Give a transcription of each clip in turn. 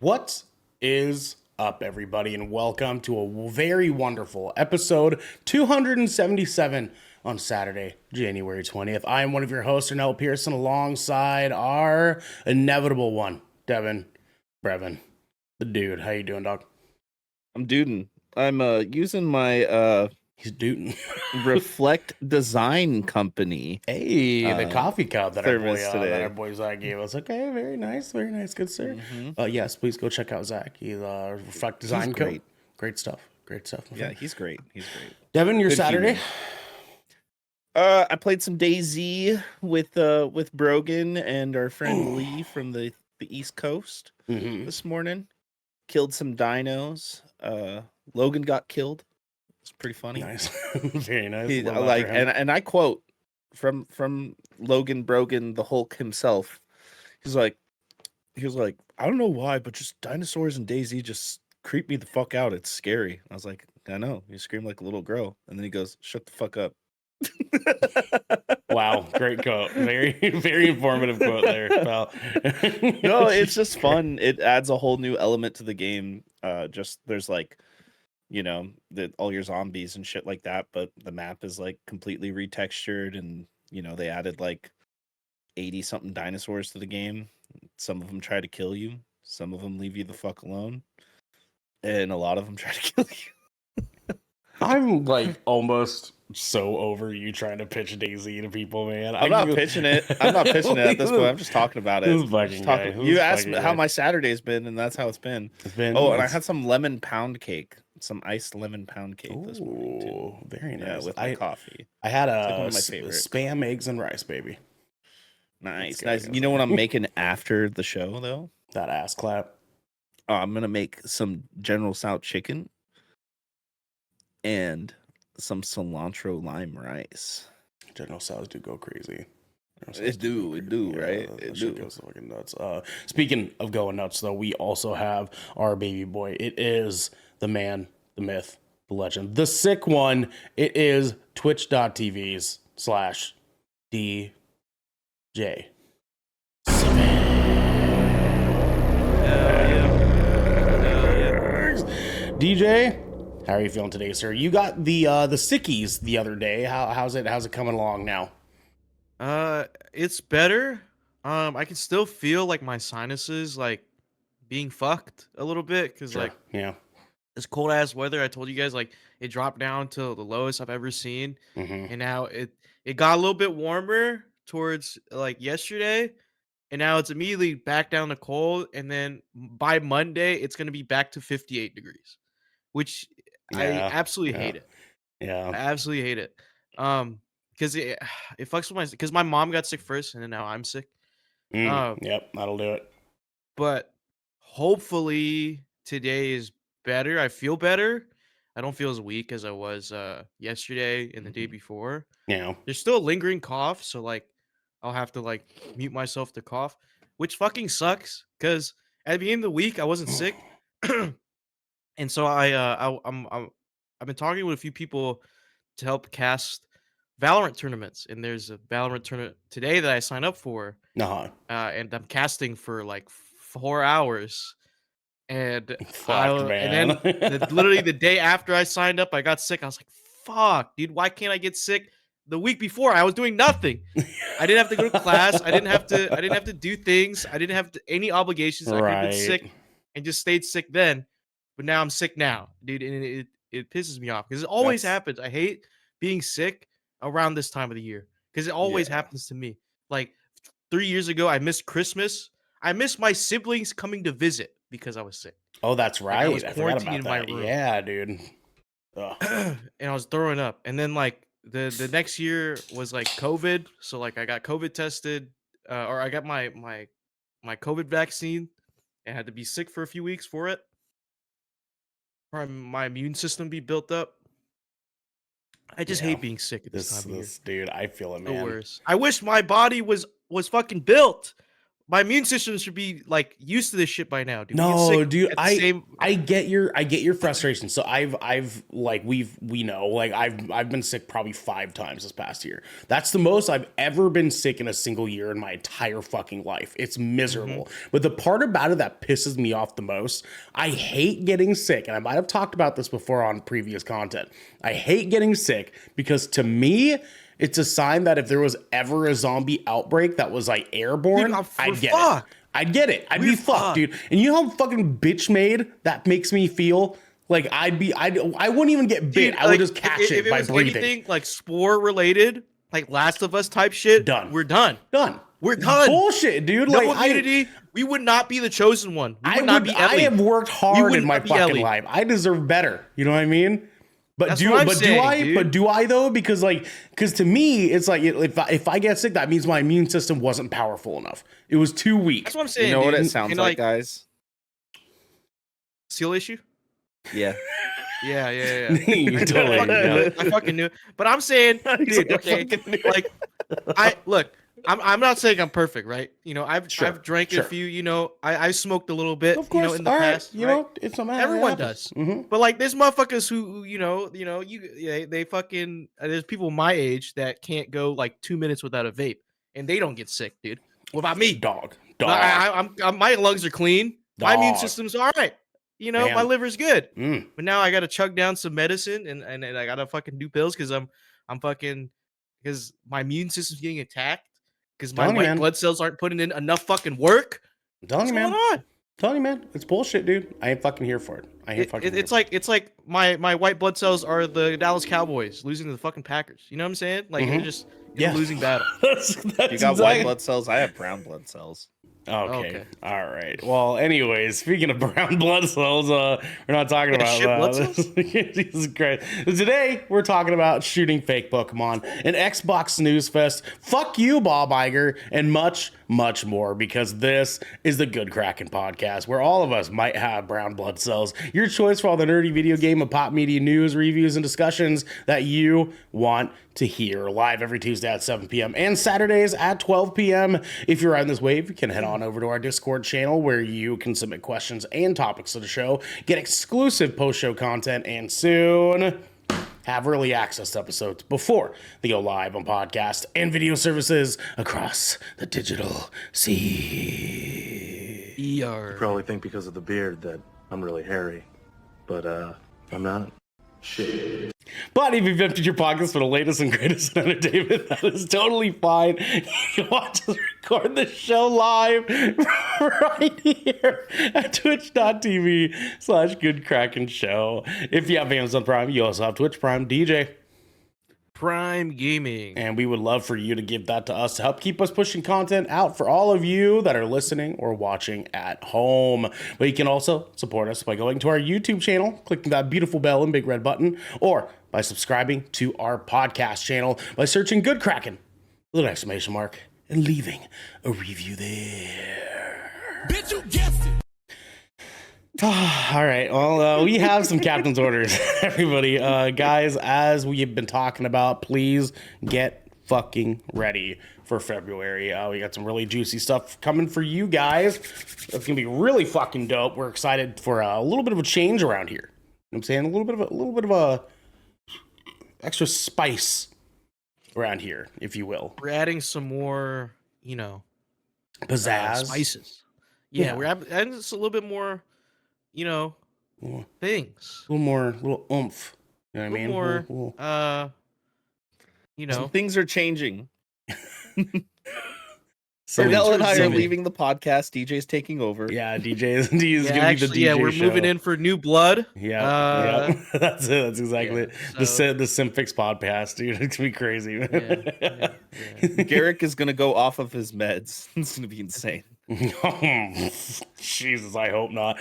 What is up, everybody, and welcome to a very wonderful episode 277 on Saturday, January 20th. I am one of your hosts, Ernell Pearson, alongside our inevitable one, Devin Brevin, the dude. How you doing, dog? I'm duding. I'm using my He's duding. Reflect Design Company Hey, the coffee cup that thermos today. our boy Zach gave us. Okay, very nice, good sir. Yes, please go check out Zach. He's Reflect Design Co. great. Great stuff. My Yeah, friend. he's great. He's great. Devin, your Good Saturday. human. I played some DayZ with Brogan and our friend Lee from the East Coast this morning. Killed some dinos. Logan got killed. It's pretty funny. Nice, very nice. He, Love that like, for him. and I quote from Logan Brogan, the Hulk himself. He was like, I don't know why, but just dinosaurs and DayZ just creep me the fuck out. It's scary. I was like, I know. You scream like a little girl, and then he goes, "Shut the fuck up." Wow, great quote. Very, very informative quote there, pal. No, it's just fun. It adds a whole new element to the game. Just there's like, all your zombies and shit like that, but the map is like completely retextured, and they added like 80 something dinosaurs to the game. Some of them try to kill you, some of them leave you the fuck alone, and a lot of them try to kill you. I'm like almost so over you trying to pitch DayZ to people, man. I'm not pitching it at this point. I'm just talking about it. You asked me how my Saturday's been, and that's how it's been. And I had some lemon pound cake, some iced lemon pound cake this morning too. Very nice. Yeah, with my coffee. I had like one of my favorite. Spam, eggs, and rice, baby. Nice. You know what I'm making after the show though? That ass clap. I'm gonna make some General Tso chicken and some cilantro lime rice. General Tso's do go crazy. It do, right? It do. Goes fucking nuts. Speaking of going nuts, though, we also have our baby boy. It is the man, the myth, the legend, the sick one. It is twitch.tv/DJ. DJ, how are you feeling today, sir? You got the sickies the other day. How's it coming along now? It's better. I can still feel like my sinuses like being fucked a little bit because like this cold ass weather. I told you guys like it dropped down to the lowest I've ever seen, and now it got a little bit warmer towards like yesterday, and now it's immediately back down to cold, and then by Monday it's gonna be back to 58 degrees, which I absolutely hate it. Yeah, I absolutely hate it. Because it fucks with because my mom got sick first, and then now I'm sick. Yep, that'll do it. But hopefully today is better. I feel better. I don't feel as weak as I was yesterday and the day before. Yeah, There's still a lingering cough, so like I'll have to like mute myself to cough, which fucking sucks. Because at the beginning of the week I wasn't sick, and so I've been talking with a few people to help cast Valorant tournaments, and there's a Valorant tournament today that I signed up for, and I'm casting for like 4 hours, and man. Literally the day after I signed up, I got sick. I was like, "Fuck, dude, why can't I get sick?" The week before, I was doing nothing. I didn't have to go to class. I didn't have to do things. I didn't have any obligations. I could have been sick and just stayed sick then, but now I'm sick now, dude, and it pisses me off because it always happens. I hate being sick around this time of the year because it always happens to me. Like 3 years ago, I missed Christmas. I missed my siblings coming to visit because I was sick. Oh, that's right. Like, I was quarantined in my room. Yeah, dude. And I was throwing up. And then like the next year was like COVID. So like I got COVID tested, or I got my COVID vaccine and had to be sick for a few weeks for it. For my immune system be built up. I just hate being sick at this time of year. Dude, I feel it, man. The worst. I wish my body was fucking built my immune system should be like used to this shit by now, dude. We get No, sick dude, at the same. I get your frustration. So I've like we know like I've been sick probably 5 times this past year. That's the most I've ever been sick in a single year in my entire fucking life. It's miserable. But the part about it that pisses me off the most, I hate getting sick, and I might have talked about this before on previous content. I hate getting sick because to me, it's a sign that if there was ever a zombie outbreak that was like airborne, Dude, I'd get fucked. it. I'd get it. I'd be fucked, dude. And you know how fucking bitch made that makes me feel? Like I wouldn't even get bit. Dude, I would just catch if it it by was breathing. anything like spore related, like Last of Us type shit, Done. We're done. Done. We're done. Bullshit, dude. No Like immunity. We would not be the chosen one. We would not be I Ellie. have worked hard would in my not be fucking Ellie. life. I deserve better. You know what I mean? But That's do what I'm but saying, do I? dude. But do I though? Because to me, it's like if I get sick, that means my immune system wasn't powerful enough. It was too weak. That's what I'm saying. You know what dude. it sounds And, like, guys? Seal issue? Yeah. Yeah. You totally I fucking knew. But I'm saying, dude, okay, like I look. I'm not saying I'm perfect, right? You know, I've drank sure. a few. You know, I smoked a little bit. Of course, you know, in the all right. past. You right? know, it's a matter. Everyone does. Mm-hmm. But like, there's motherfuckers who they fucking. There's people my age that can't go like 2 minutes without a vape, and they don't get sick, dude. What about me? Dog. I'm my lungs are clean. My immune Dog. system's all right. You know, my Man. liver's good. Mm. But now I gotta chug down some medicine and I gotta fucking do pills because I'm fucking because my immune system's getting attacked because my Telling you, white man. blood cells aren't putting in enough fucking work. I'm telling What's you, man. going on? Telling you, man. It's bullshit, dude. I ain't fucking here for it. I ain't fucking. It's like my white blood cells are the Dallas Cowboys losing to the fucking Packers. You know what I'm saying? Like they're just in a losing battle. that's You got exactly- white blood cells. I have brown blood cells. Okay. All right. Well, anyways, speaking of brown blood cells, we're not talking about shit blood cells? Jesus Christ. Today, we're talking about shooting fake Pokemon, an Xbox snooze fest, fuck you, Bob Iger, and much, much more, because this is the Good Kraken podcast, where all of us might have brown blood cells. Your choice for all the nerdy video game and pop media news, reviews, and discussions that you want to hear. Live every Tuesday at 7 p.m. and Saturdays at 12 p.m. If you're on this wave, you can head on over to our Discord channel where you can submit questions and topics to the show, get exclusive post-show content, and soon have early access to episodes before they go live on podcast and video services across the digital sea. ER. Probably think because of the beard that I'm really hairy, but I'm not. Shit. But if you've emptied your pockets for the latest and greatest in entertainment, that is totally fine. You can watch us record the show live right here at twitch.tv/Good Kraken Show. If you have Amazon Prime, you also have Twitch Prime. DJ. Prime Gaming. And we would love for you to give that to us to help keep us pushing content out for all of you that are listening or watching at home. But you can also support us by going to our YouTube channel, clicking that beautiful bell and big red button, or by subscribing to our podcast channel by searching Good Kraken with an exclamation mark and leaving a review there. Bitch, you guessed it. All right. Well, we have some captain's orders, everybody. Guys, as we have been talking about, please get fucking ready for February. We got some really juicy stuff coming for you guys. It's gonna be really fucking dope. We're excited for a little bit of a change around here. You know what I'm saying? A little bit of a extra spice around here, if you will. We're adding some more, Pizzazz. spices. Yeah. Yeah, we're adding just a little bit more, things. A little oomph. You know what I mean? More, Little- Some things are changing. some- Ernell and I are Zooming. leaving the podcast. DJ's taking over. Yeah, DJ is gonna be the DJ yeah, we're show. moving in for new blood. Yeah, that's it. That's exactly it. yeah, The so- the Simfix podcast, dude. It's gonna be crazy. Yeah. Garrick is gonna go off of his meds. It's gonna be insane. Jesus, I hope not.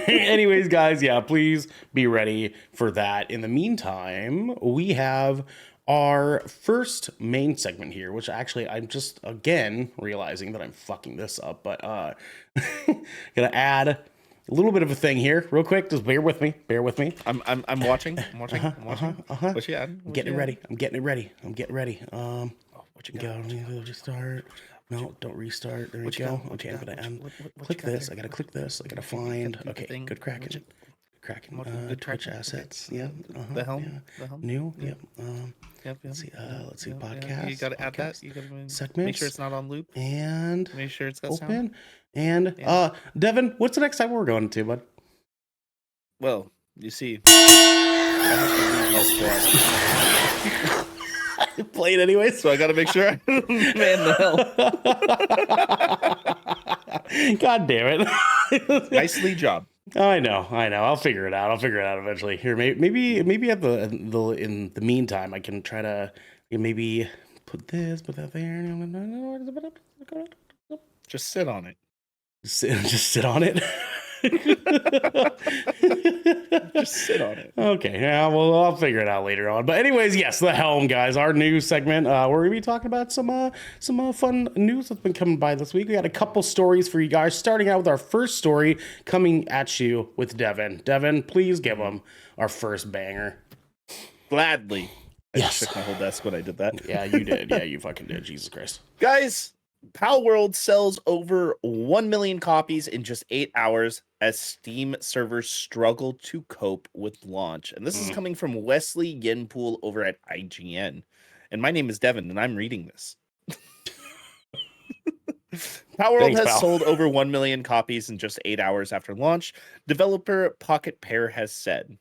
Anyways, guys, yeah, please be ready for that. In the meantime, we have our first main segment here, which actually I'm just again realizing that I'm fucking this up, but gonna add a little bit of a thing here, real quick. Just bear with me. I'm watching. I'm watching. What you adding? I'm getting it ready. I'm getting it ready. What you got? Go to start. No, don't restart. There we What you go. got? What Okay, you I'm got? gonna What you- end. what Click you got this. there? I gotta click this. I gotta Okay, you find. gotta do the Okay, thing. good Kraken. Kraken. Good Twitch Kraken. Okay. assets. Yeah. The helm. Yeah. The helm. New. Yep. Yep. Yep. Let's see. Let's see. Yep. Podcast. You gotta add that. Podcast. You gotta make Segments. sure it's not on loop. And Make sure it's got sound. open. And Yeah. Devin, what's the next time we're going to, bud? Well, you see, I have to leave my squad, Play it anyways. so I gotta make sure I man the helm. God damn it. Nicely job. I know. I'll figure it out. Eventually. Here, maybe at the in the meantime, I can try to maybe put that there. Just sit on it. Just sit on it. Just sit on it. Okay, yeah, well, I'll figure it out later on. But anyways, yes, the helm, guys, our news segment. We're gonna be talking about some fun news that's been coming by this week. We got a couple stories for you guys. Starting out with our first story, coming at you with Devin. Devin, please give him our first banger. Gladly. I Yes. just shook my whole desk when I did that. Yeah, you did. Yeah, you fucking did. Jesus Christ. Guys, Pal World sells over 1 million copies in just 8 hours as Steam servers struggle to cope with launch. And this is coming from Wesley Yenpool over at IGN. And my name is Devin, and I'm reading this. Pal World Thanks, has pal. sold over 1 million copies in just 8 hours after launch, developer Pocket Pair has said.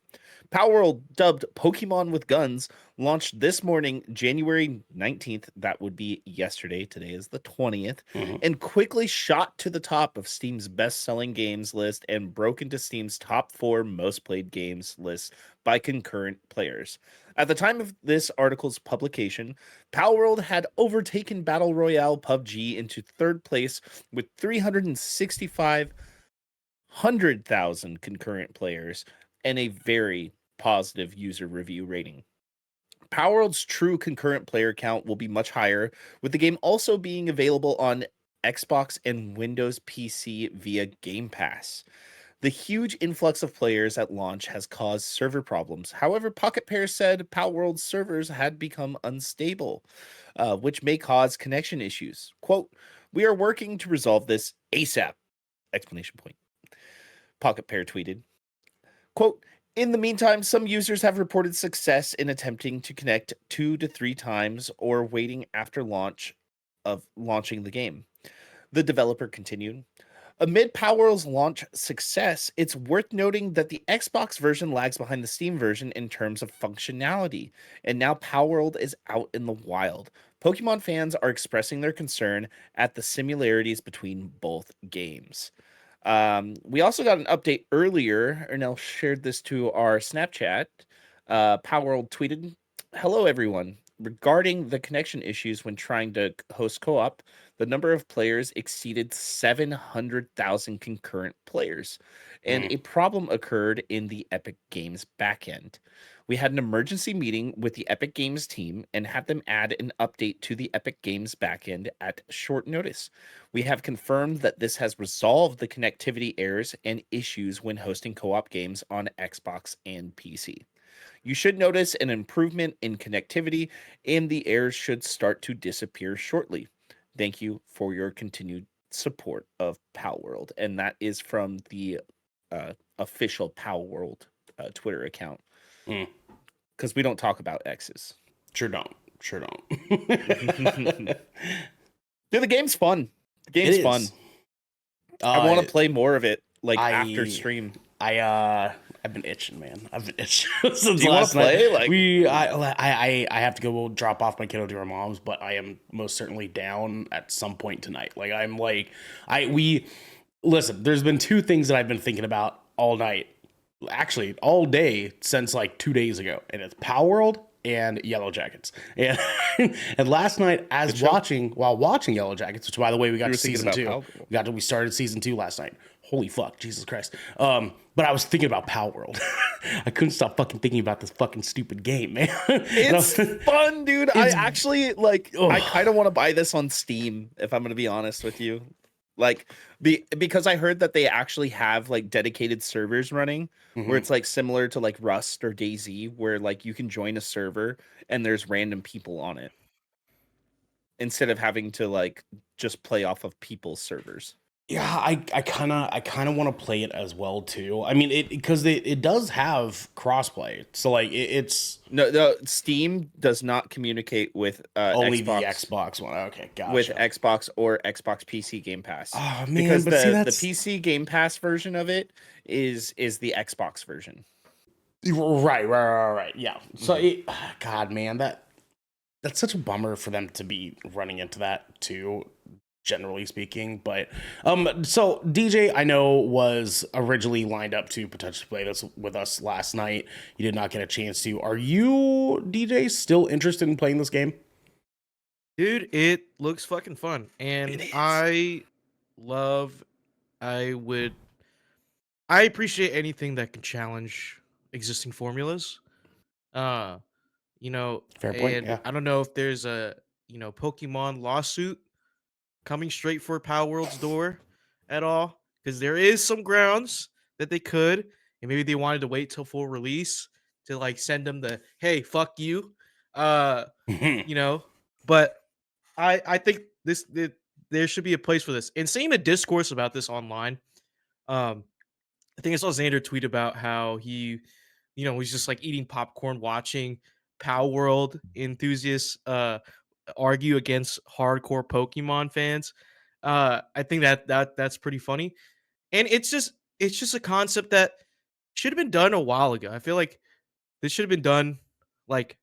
Pal World, dubbed Pokemon with Guns, launched this morning, January 19th. That would be yesterday. Today is the 20th. And quickly shot to the top of Steam's best-selling games list and broke into Steam's top 4 most played games list by concurrent players. At the time of this article's publication, Pal World had overtaken Battle Royale PUBG into third place with 365,000 concurrent players and a very positive user review rating. Power World's true concurrent player count will be much higher, with the game also being available on Xbox and Windows PC via Game Pass. The huge influx of players at launch has caused server problems. However, Pocket Pair said Pal World's servers had become unstable, which may cause connection issues. Quote, "We are working to resolve this ASAP!" Explanation point. Pocket Pair tweeted, quote, "In the meantime, some users have reported success in attempting to connect 2 to 3 times or waiting after launching the game." The developer continued, "Amid Palworld's launch success, it's worth noting that the Xbox version lags behind the Steam version in terms of functionality, and now Palworld is out in the wild. Pokemon fans are expressing their concern at the similarities between both games." We also got an update earlier. Ernell shared this to our Snapchat. Palworld tweeted, "Hello, everyone. Regarding the connection issues when trying to host co-op, the number of players exceeded 700,000 concurrent players, and a problem occurred in the Epic Games backend. We had an emergency meeting with the Epic Games team and had them add an update to the Epic Games backend at short notice. We have confirmed that this has resolved the connectivity errors and issues when hosting co-op games on Xbox and PC. You should notice an improvement in connectivity, and the errors should start to disappear shortly. Thank you for your continued support of Palworld." And that is from the official Palworld Twitter account. Because we don't talk about X's. Sure don't. Dude, the game's fun. The game's fun. I want to play more of it, like after stream. I've been itching, man. I've been itching since Do you last wanna play? night. Like- I have to go drop off my kiddo to her mom's, but I am most certainly down at some point tonight. Listen. There's been 2 things that I've been thinking about all night, actually all day since like 2 days ago, and it's Power World and Yellow Jackets. And and last night, while watching Yellow Jackets, which by the way we got to season 2, we started season 2 last night. Holy fuck, Jesus Christ. But I was thinking about Pal World. I couldn't stop fucking thinking about this fucking stupid game, man. It's fun, dude. I actually I kind of want to buy this on Steam, if I'm going to be honest with you. Because I heard that they actually have like dedicated servers running where it's like similar to like Rust or DayZ, where like you can join a server and there's random people on it. instead of having to like just play off of people's servers. Yeah, I kind of want to play it as well too. I mean, it does have crossplay, so like it's No, Steam does not communicate with only the Xbox Xbox one. Okay, with gotcha. Xbox or Xbox PC Game Pass. Oh man, Because but see the that's PC Game Pass version of it is the Xbox version. right. Yeah. So Mhm. God, man, that's such a bummer for them to be running into that too, generally speaking. But so DJ, I know, was originally lined up to potentially play this with us last night. You did not get a chance to. Are you, DJ, still interested in playing this game? Dude, it looks fucking fun. And It is. love I would I appreciate anything that can challenge existing formulas. Uh, you know, Fair point. and Yeah. I don't know if there's a, Pokemon lawsuit coming straight for Power World's door at all, because there is some grounds that they could, and maybe they wanted to wait till full release to like send them the hey, fuck you. Uh, you know, but I think there should be a place for this. And seeing the discourse about this online, um, I think I saw Xander tweet about how he's just like eating popcorn, watching Power World enthusiasts argue against hardcore Pokemon fans. I think that's pretty funny, and it's just a concept that should have been done a while ago. I feel like this should have been done like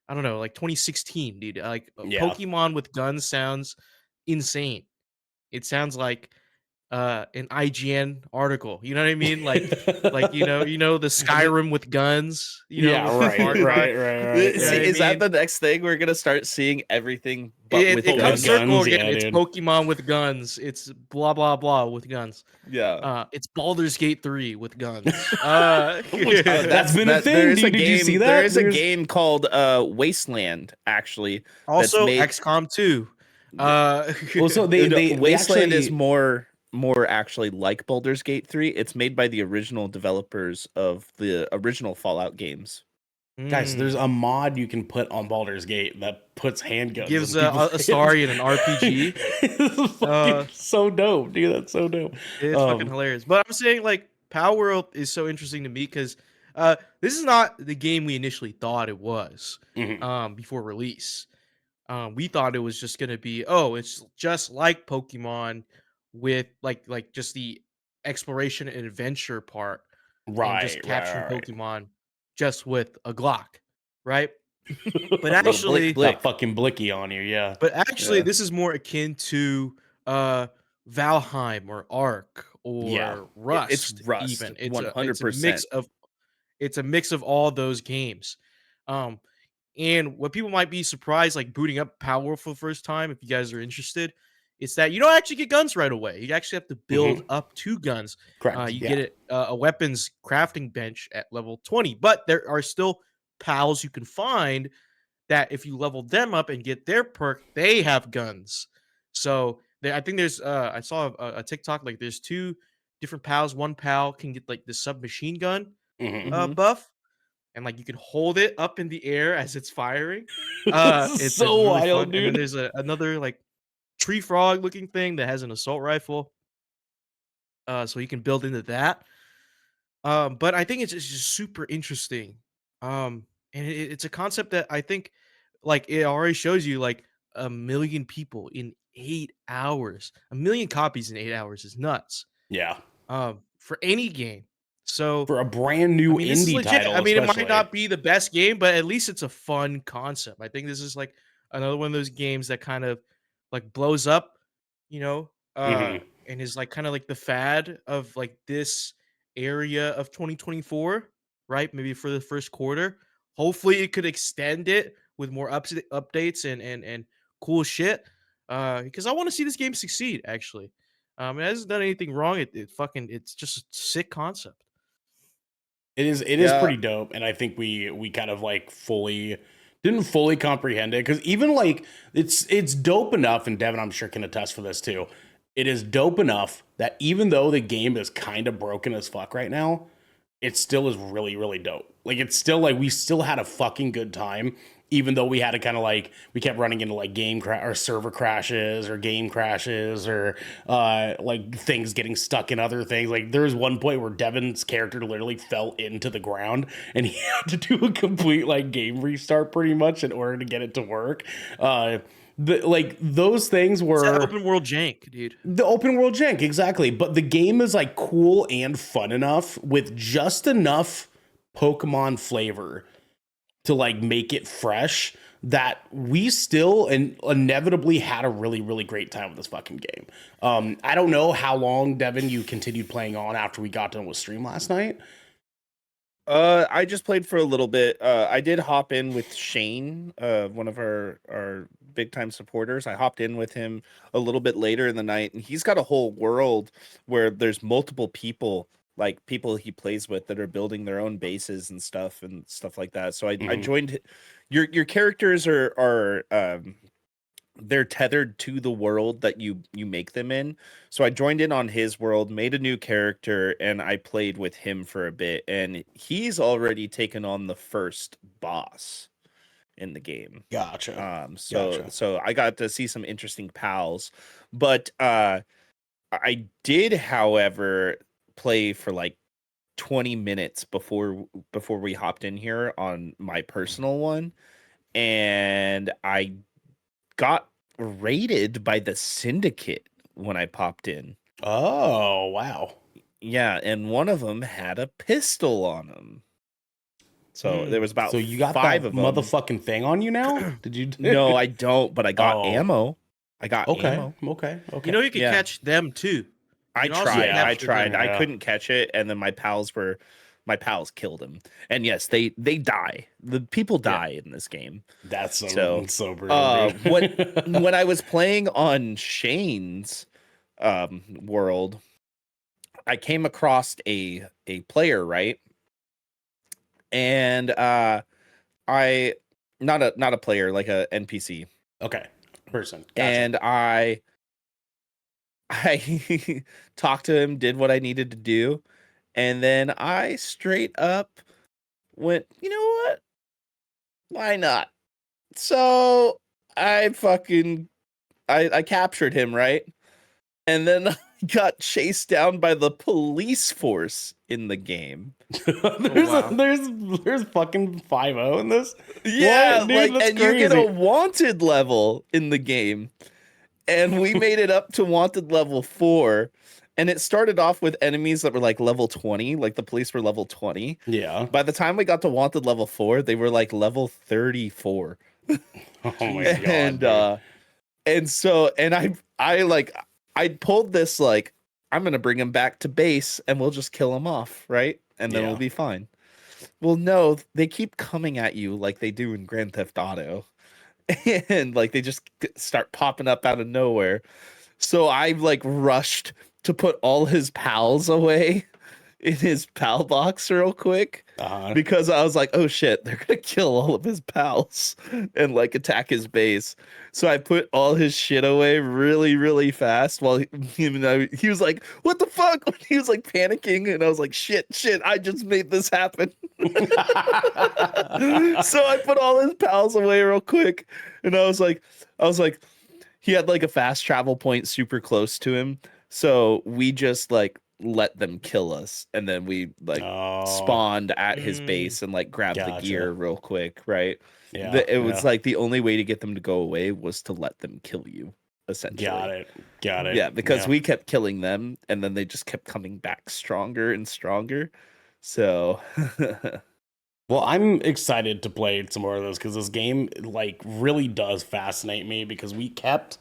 I don't know, like 2016, dude. Like Yeah. Pokemon with guns sounds insane. It sounds like an IGN article. You know what I mean? Like the Skyrim with guns. Yeah. With the Far Right. Cry. Right. You know See, what I Right. is that mean? the next thing we're gonna start seeing everything but It, with it comes guns? circle Guns, again. yeah, It's dude. Pokemon with guns. It's blah blah blah with guns. Yeah. It's Baldur's Gate 3 with guns. Oh my God, that's been a thing, there is dude. a Did you game. see that? There is a There's- game called Wasteland actually that's also made. XCOM 2. Yeah. Well, so they Wasteland is actually, more actually like Baldur's Gate 3. It's made by the original developers of the original Fallout games. guys, there's Mm. a mod you can put on Baldur's Gate that puts handguns Gives in people's a story in an hands. RPG. It's fucking so dope, dude. That's so dope. It's fucking hilarious. But I'm saying like Power World is so interesting to me because this is not the game we initially thought it was Mhm. before release. We thought it was just gonna be, oh, it's just like Pokemon with like just the exploration and adventure part and just capturing Right. Pokemon just with a Glock, right? But Little blick actually, blick. That fucking blicky on you, yeah. Yeah. this is more akin to Valheim or Ark Yeah. or Rust. It's Rust, Even it's a 100%. mix of all those games. Um, and what people might be surprised, like booting up Power for the first time, if you guys are interested, it's that you don't actually get guns right away. You actually have to build up two guns. Correct. You Yeah. get a weapons crafting bench at level 20, but there are still pals you can find that if you level them up and get their perk, they have guns. So I think there's I saw a TikTok, like there's two different pals. One pal can get like the submachine gun Mhm. Mhm. buff, and like you can hold it up in the air as it's firing. This is It's so really wild, fun. And then dude. there's another like tree frog looking thing that has an assault rifle. So you can build into that. But I think it's just super interesting. And it's a concept that I think like it already shows you like 1 million people in 8 hours. 1 million copies in 8 hours is nuts. Yeah. For any game. So For a brand I new mean, this is indie legit. title, I mean, it might especially. not be the best game, but at least it's a fun concept. I think this is like another one of those games that kind of like blows up, you know, Mhm. and is like kind of like the fad of like this area of 2024, right? Maybe for the first quarter. Hopefully, it could extend it with more updates and cool shit. Because I want to see this game succeed. Actually, it hasn't done anything wrong. It's just a sick concept. It is Yeah. pretty dope, and I think we kind of like didn't fully comprehend it, because even like it's dope enough, and Devin, I'm sure, can attest for this too. It is dope enough that even though the game is kind of broken as fuck right now, it still is really, really dope. Like, it's still like we still had a fucking good time, even though we had to kind of like we kept running into like or server crashes or game crashes or like things getting stuck in other things. Like, there was one point where Devin's character literally fell into the ground and he had to do a complete like game restart pretty much in order to get it to work. Like those things It's that were open world jank, dude. the open world jank, exactly. But the game is like cool and fun enough with just enough Pokemon flavor to like make it fresh that we still and inevitably had a really, really great time with this fucking game. I don't know how long, Devin, you continued playing on after we got done with stream last night. I just played for a little bit. I did hop in with Shane, one of our big time supporters. I hopped in with him a little bit later in the night, and he's got a whole world where there's multiple people, like people he plays with, that are building their own bases and stuff like that. So I joined. Your characters are they're tethered to the world that you make them in. So I joined in on his world, made a new character, and I played with him for a bit. And he's already taken on the first boss in the game. Gotcha. So I got to see some interesting pals. But I did, however, play for like 20 minutes before we hopped in here on my personal one, and I got raided by the syndicate when I popped in. Oh, wow. Yeah, and one of them had a pistol on him. So there was about So you got five that of them. motherfucking thing on you now? Did you? No, I don't, but I got ammo. I got ammo. Okay. You know you can catch them too. I You can also tried. capture them. I couldn't catch it, and then my pals killed him. And yes, they die. The people die in this game. That's so brutal. When I was playing on Shane's world, I came across a player, right? And I not a player, like a NPC. Okay. Person. Gotcha. And I talked to him, did what I needed to do, and then I straight up went, you know what? Why not? So I captured him, right? And then I got chased down by the police force in the game. there's fucking 5-0 in this. Yeah, what? Dude, like, and crazy. you get a wanted level in the game. And we made it up to wanted level 4. And it started off with enemies that were like level 20, like the police were level 20. Yeah. By the time we got to wanted level 4, they were like level 34. Oh my god. And I pulled this, like, I'm gonna bring him back to base and we'll just kill him off, right? And then we'll be fine. Well, no, they keep coming at you like they do in Grand Theft Auto. And like they just start popping up out of nowhere. So I like rushed to put all his pals away in his pal box real quick, because I was like, oh shit, they're gonna kill all of his pals and like attack his base. So I put all his shit away really, really fast while he was like, what the fuck? He was like panicking, and I was like, shit, I just made this happen. So I put all his pals away real quick, and I was like, he had like a fast travel point super close to him. So we just like let them kill us, and then we like spawned at his base and like grabbed the gear real quick, right? Yeah, it was like the only way to get them to go away was to let them kill you, essentially. Got it. Yeah, because we kept killing them, and then they just kept coming back stronger and stronger. So well, I'm excited to play some more of those, because this game like really does fascinate me, because we kept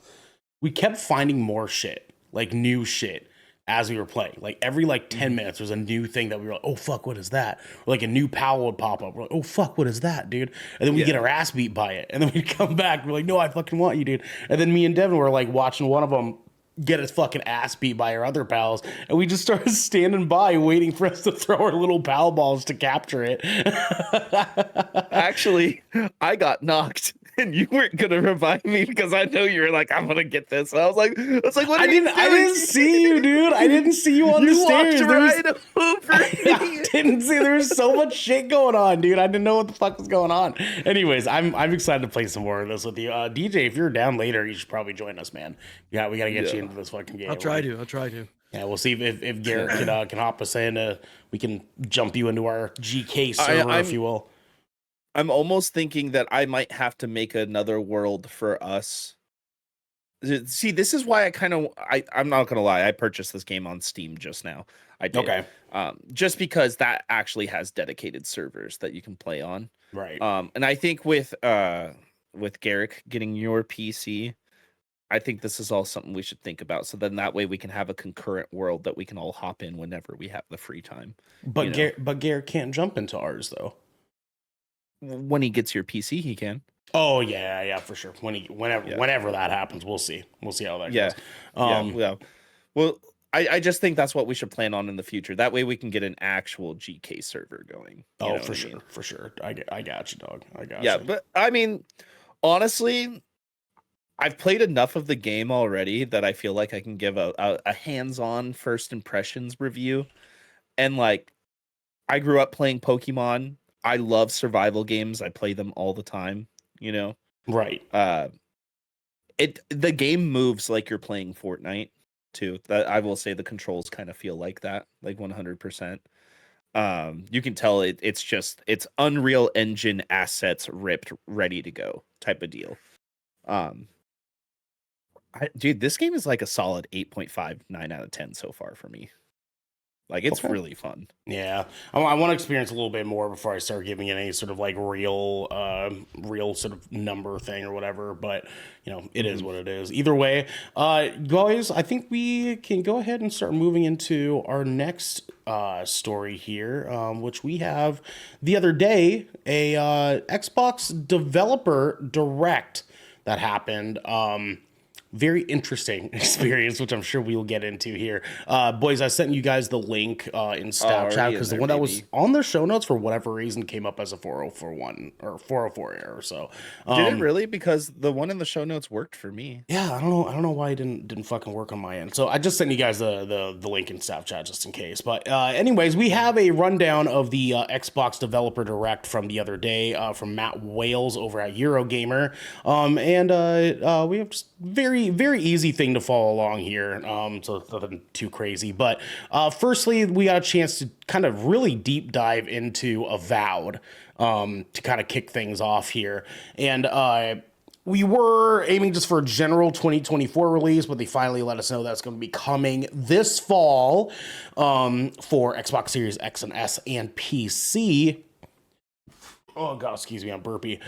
finding more shit, like new shit, as we were playing. Like every like 10 minutes there's a new thing that we were like, oh fuck, what is that? Or like a new pal would pop up. We're like, oh fuck, what is that, dude? And then we get our ass beat by it. And then we come back, we're like, no, I fucking want you, dude. And then me and Devin were like watching one of them get his fucking ass beat by our other pals, and we just started standing by waiting for us to throw our little pal balls to capture it. actually, I got knocked and you weren't gonna revive me because I know you were like, I'm gonna get this. And I was like, what? I didn't see you, dude. I didn't see you on the You stairs. walked right over me. I didn't see. There was so much shit going on, dude. I didn't know what the fuck was going on. Anyways, I'm excited to play some more of this with you, DJ. If you're down later, you should probably join us, man. Yeah, we gotta get you into this fucking game. I'll try to. Yeah, we'll see if Garrett can hop us in. We can jump you into our GK server, if you will. I'm almost thinking that I might have to make another world for us. See, this is why I'm not gonna lie. I purchased this game on Steam just now. I did. Okay. Just because that actually has dedicated servers that you can play on. Right. And I think with Garrick getting your PC, I think this is all something we should think about. So then that way we can have a concurrent world that we can all hop in whenever we have the free time. But Garrett can't jump into ours though. When he gets your PC, he can. Oh yeah, for sure. Whenever that happens, we'll see. We'll see how that goes. Yeah. Well, I just think that's what we should plan on in the future. That way we can get an actual GK server going. For sure. I got you, dog. I got you. Yeah, but I mean, honestly, I've played enough of the game already that I feel like I can give a hands-on first impressions review. And like, I grew up playing Pokemon. I love survival games. I play them all the time, Right. The game moves like you're playing Fortnite too. That I will say the controls kind of feel like that, like 100%. You can tell it's Unreal Engine assets ripped, ready to go type of deal. Dude, this game is like a solid 8.5, 9 out of 10 so far for me. Like, it's really fun. Yeah. I want to experience a little bit more before I start giving it any sort of like real sort of number thing or whatever. But, it is what it is. Either way, guys, I think we can go ahead and start moving into our next story here, which we have the other day, a Xbox Developer Direct that happened. Very interesting experience, which I'm sure we will get into here. Boys, I sent you guys the link in Stab Chat because the one that was on the show notes for whatever reason came up as a 404 or 404 error. So did it really? Because the one in the show notes worked for me. Yeah, I don't know why it didn't fucking work on my end. So I just sent you guys the link in Stab Chat just in case. But anyways, we have a rundown of the Xbox Developer Direct from the other day from Matt Wales over at Eurogamer. And we have just very easy thing to follow along here. So nothing too crazy. But firstly, we got a chance to kind of really deep dive into Avowed to kind of kick things off here. And we were aiming just for a general 2024 release, but they finally let us know that's going to be coming this fall for Xbox Series X and S and PC. Oh, God, excuse me, I'm burpy.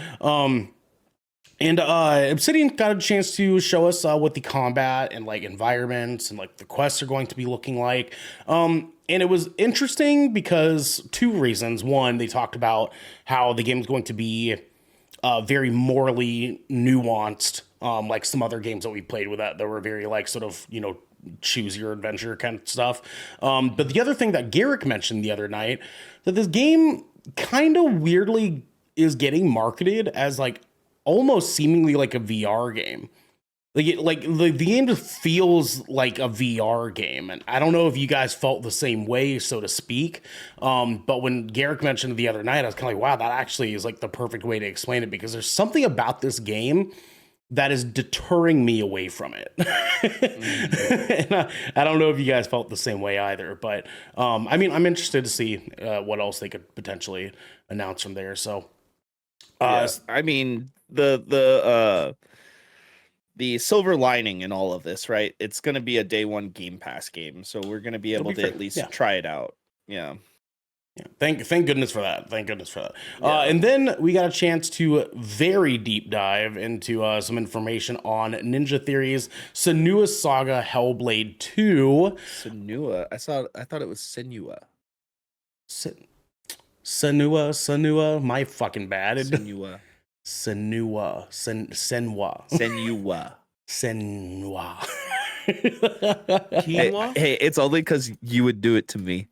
And Obsidian got a chance to show us what the combat and like environments and like the quests are going to be looking like. And it was interesting because two reasons. One, they talked about how the game is going to be very morally nuanced, like some other games that we played with that were very like sort of, choose your adventure kind of stuff. But the other thing that Garrick mentioned the other night, that this game kind of weirdly is getting marketed as like almost seemingly like a VR game. Like the game just feels like a VR game, and I don't know if you guys felt the same way, so to speak. But when Garrick mentioned it the other night, I was kind of like, wow, that actually is like the perfect way to explain it, because there's something about this game that is deterring me away from it. And I don't know if you guys felt the same way either, but I mean, I'm interested to see what else they could potentially announce from there. So, I mean, the silver lining in all of this, right? It's going to be a day one Game Pass game, so we're going to be able to at least try it out. Yeah. Thank goodness for that. And then we got a chance to very deep dive into some information on Ninja Theory's Senua's Saga Hellblade 2. Senua. I thought it was Senua. Senua. My fucking bad. Senua. Hey, it's only because you would do it to me.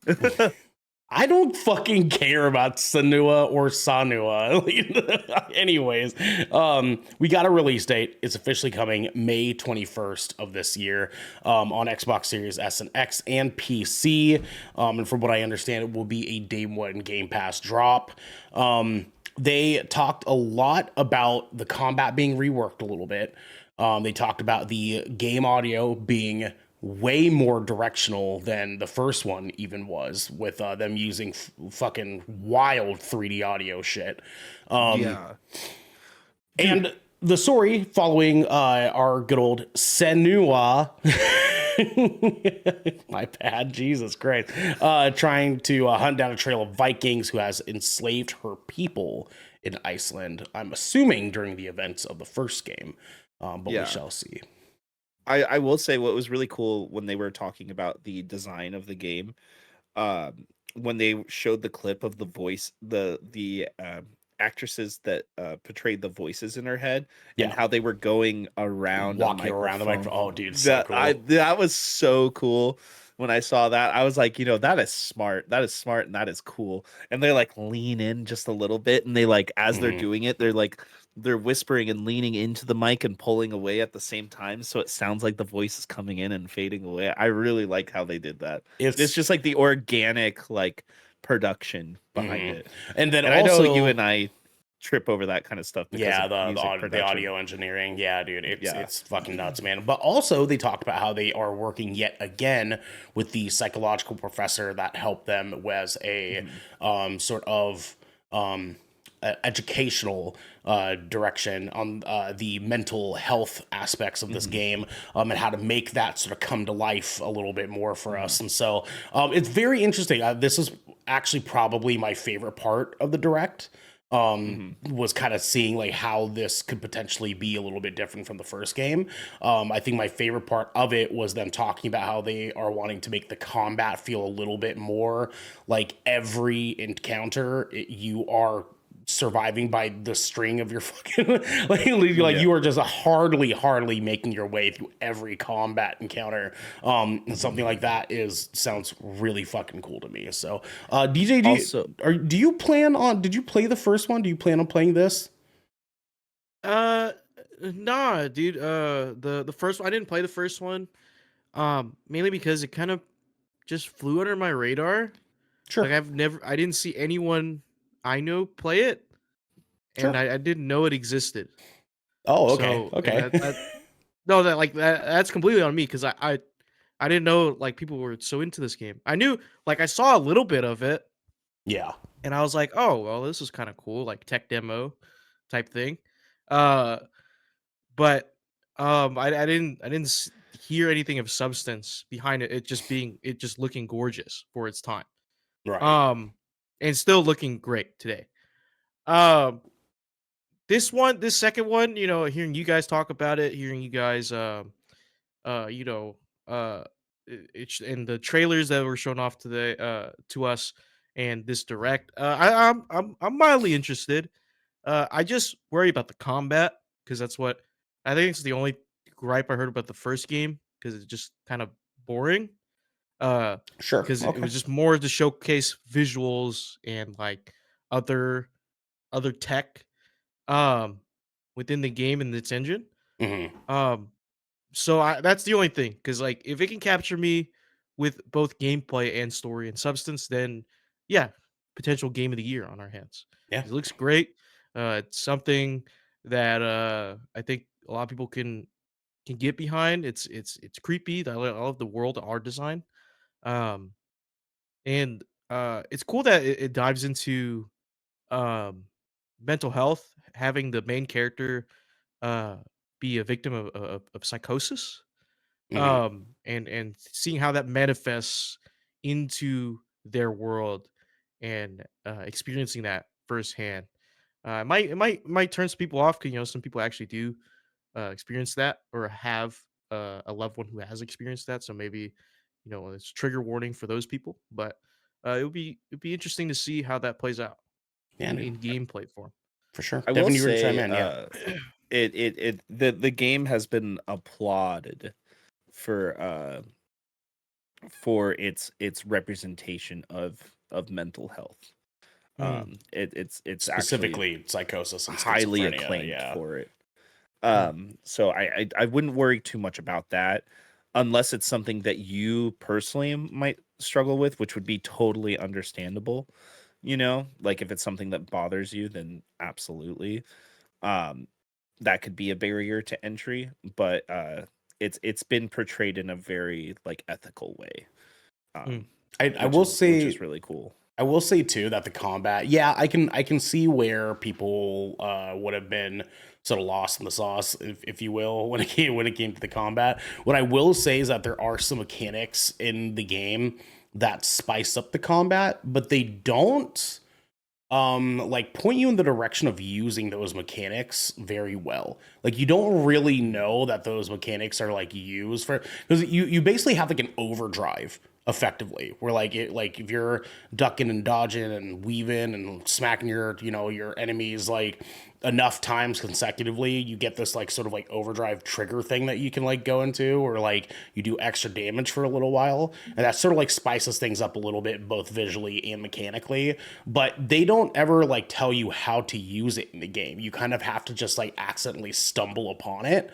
I don't fucking care about Sanua or Sanua. Anyways, we got a release date. It's officially coming May 21st of this year on Xbox Series S and X and PC. And from what I understand, it will be a day one Game Pass drop. They talked a lot about the combat being reworked a little bit. They talked about the game audio being way more directional than the first one even was, with them using fucking wild 3D audio shit. Yeah. And the story following our good old Senua. My bad, Jesus Christ. Trying to hunt down a trail of Vikings who has enslaved her people in Iceland. I'm assuming during the events of the first game, but we Yeah. shall see. I will say what was really cool when they were talking about the design of the game, when they showed the clip of the voice, the actresses that portrayed the voices in her head, and Yeah. how they were going around Walking around the microphone. Oh, dude, so That cool. that was so cool. When I saw that, I was like, that is smart. That is smart, and that is cool. And they like lean in just a little bit, and they like as they're doing it, they're whispering and leaning into the mic and pulling away at the same time, so it sounds like the voice is coming in and fading away. I really like how they did that. It's just like the organic like production behind it. And then And also, I know you and I trip over that kind of stuff because yeah, of music the production. audio engineering. Yeah, dude, Yeah. it's fucking nuts, man. But also, they talked about how they are working yet again with the psychological professor that helped them as a sort of educational direction on the mental health aspects of this game, and how to make that sort of come to life a little bit more for us. And so it's very interesting. This is actually probably my favorite part of the direct. Was kind of seeing like how this could potentially be a little bit different from the first game. I think my favorite part of it was them talking about how they are wanting to make the combat feel a little bit more like every encounter you are surviving by the string of your fucking like you are just hardly making your way through every combat encounter. And something like that sounds really fucking cool to me. So DJ, did you play the first one? Do you plan on playing this? Nah, dude. The first one, I didn't play the first one. Mainly because it kind of just flew under my radar. Sure. Like I didn't see anyone I know play it, and I didn't know it existed. Oh, okay. So, Okay. no, that's completely on me because I didn't know like people were so into this game. I knew like I saw a little bit of it, Yeah. and I was like, oh well, this is kind of cool, like tech demo type thing. Uh, but I didn't hear anything of substance behind it. It just looking gorgeous for its time. Right. And still looking great today. This second one, hearing you guys talk about it, hearing you guys, you know, and the trailers that were shown off today, to us, and this direct, I'm mildly interested. I just worry about the combat because that's what I think it's the only gripe I heard about the first game because it's just kind of boring. Sure. Because it Okay. was just more to showcase visuals and like other tech um within the game and its engine. Um so that's the only thing cuz like if it can capture me with both gameplay and story and substance, then yeah, potential game of the year on our hands. Yeah. It looks great. It's something that I think a lot of people can get behind. It's creepy. I love the world art design. Um and it's cool that it dives into um mental health, having the main character uh be a victim of psychosis, and seeing how that manifests into their world, and experiencing that firsthand. It might turn some people off because some people actually do experience that or have a loved one who has experienced that. So maybe it's trigger warning for those people. But it'd be interesting to see how that plays out Yeah, in dude. gameplay form. For sure. I will Devin, you were to chime say, in. Yeah. the game has been applauded for its representation of of mental health. It's Specifically actually psychosis and highly schizophrenia, acclaimed yeah. for it. So I wouldn't worry too much about that unless it's something that you personally might struggle with, which would be totally understandable. You know, like if it's something that bothers you, then absolutely. Um, that could be a barrier to entry, but it's been portrayed in a very like ethical way. Mm. I will say, which is really cool. I will say too that the combat, yeah, I can see where people would have been sort of lost in the sauce, if you will, when it came to the combat. What I will say is that there are some mechanics in the game that spice up the combat, but they don't like point you in the direction of using those mechanics very well. Like you don't really know that those mechanics are like used for, because you basically have like an overdrive effectively, where like it, like if you're ducking and dodging and weaving and smacking your, you know, your enemies like enough times consecutively, you get this like sort of like overdrive trigger thing that you can like go into, or like you do extra damage for a little while, and that sort of like spices things up a little bit both visually and mechanically. But they don't ever like tell you how to use it in the game. You kind of have to just like accidentally stumble upon it.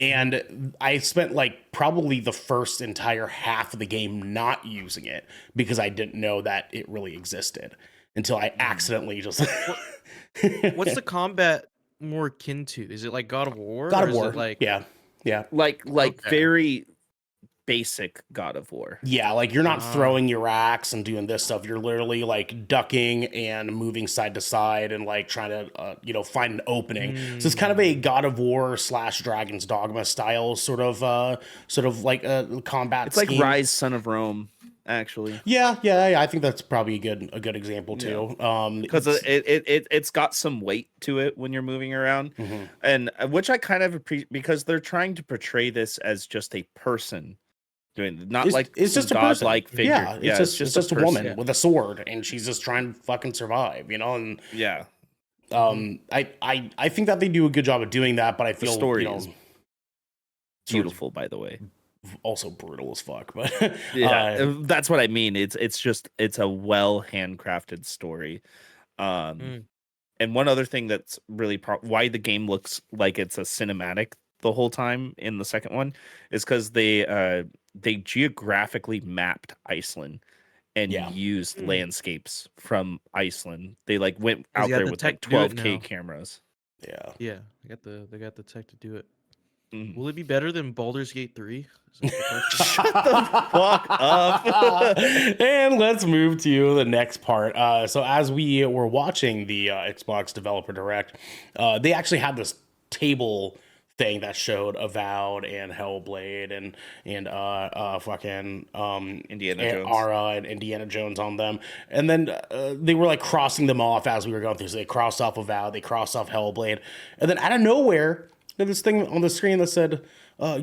And I spent like probably the first entire half of the game not using it because I didn't know that it really existed until I accidentally just What's the combat more akin to? Is it like God of War? God or of is War. it like Yeah. Yeah. Like Okay. very basic God of War. Yeah, like you're not Ah. throwing your axe and doing this stuff. You're literally like ducking and moving side to side and like trying to, you know, find an opening. So it's kind of a God of War / Dragon's Dogma style sort of like a combat. It's like scheme. Rise, Son of Rome, actually. Yeah, I think that's probably a good example too. Because it's got some weight to it when you're moving around, and which I kind of appreciate because they're trying to portray this as just a person doing, not like it's some just a person. godlike figure. Yeah, it's just a person. woman with a sword, and she's just trying to fucking survive, you know. And Yeah, I think that they do a good job of doing that, but I the feel story you know, is beautiful, by the way. also brutal as fuck. But Yeah, that's what I mean. It's a well handcrafted story. And one other thing that's really why the game looks like it's a cinematic the whole time in the second one is because they geographically mapped Iceland and used landscapes from Iceland. They like went 'Cause out you had there the with tech like to do it 12K now. cameras. yeah. Yeah, they got the tech to do it. Mhm. Will it be better than Baldur's Gate 3? Shut the fuck up. And let's move to the next part. So as we were watching the Xbox Developer Direct, they actually had this table thing that showed Avowed and Hellblade and fucking Indiana Jones. Ara and Indiana Jones on them, and then they were like crossing them off as we were going through. So they crossed off Avowed, they crossed off Hellblade, and then out of nowhere, there's this thing on the screen that said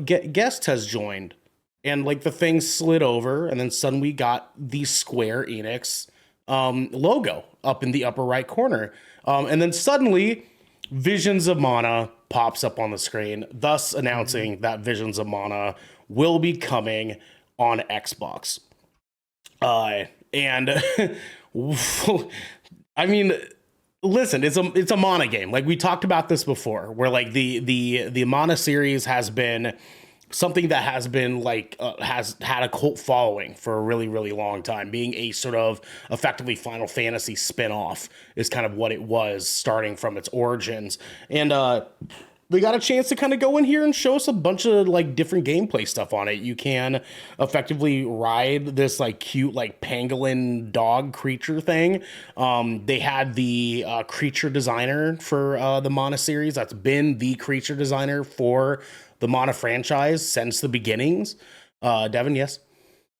guest has joined, and like the thing slid over, and then suddenly we got the Square Enix logo up in the upper right corner, and then suddenly Visions of Mana pops up on the screen, thus announcing that Visions of Mana will be coming on Xbox. And I mean, listen, it's a Mana game. Like we talked about this before, where like the Mana series has been something that has been like has had a cult following for a really, really long time. Being a sort of effectively Final Fantasy spin-off is kind of what it was, starting from its origins. And they got a chance to kind of go in here and show us a bunch of like different gameplay stuff on it. You can effectively ride this like cute like pangolin dog creature thing. They had the creature designer for the Mana series. That's been the creature designer for the Mana franchise since the beginnings. Devin, yes?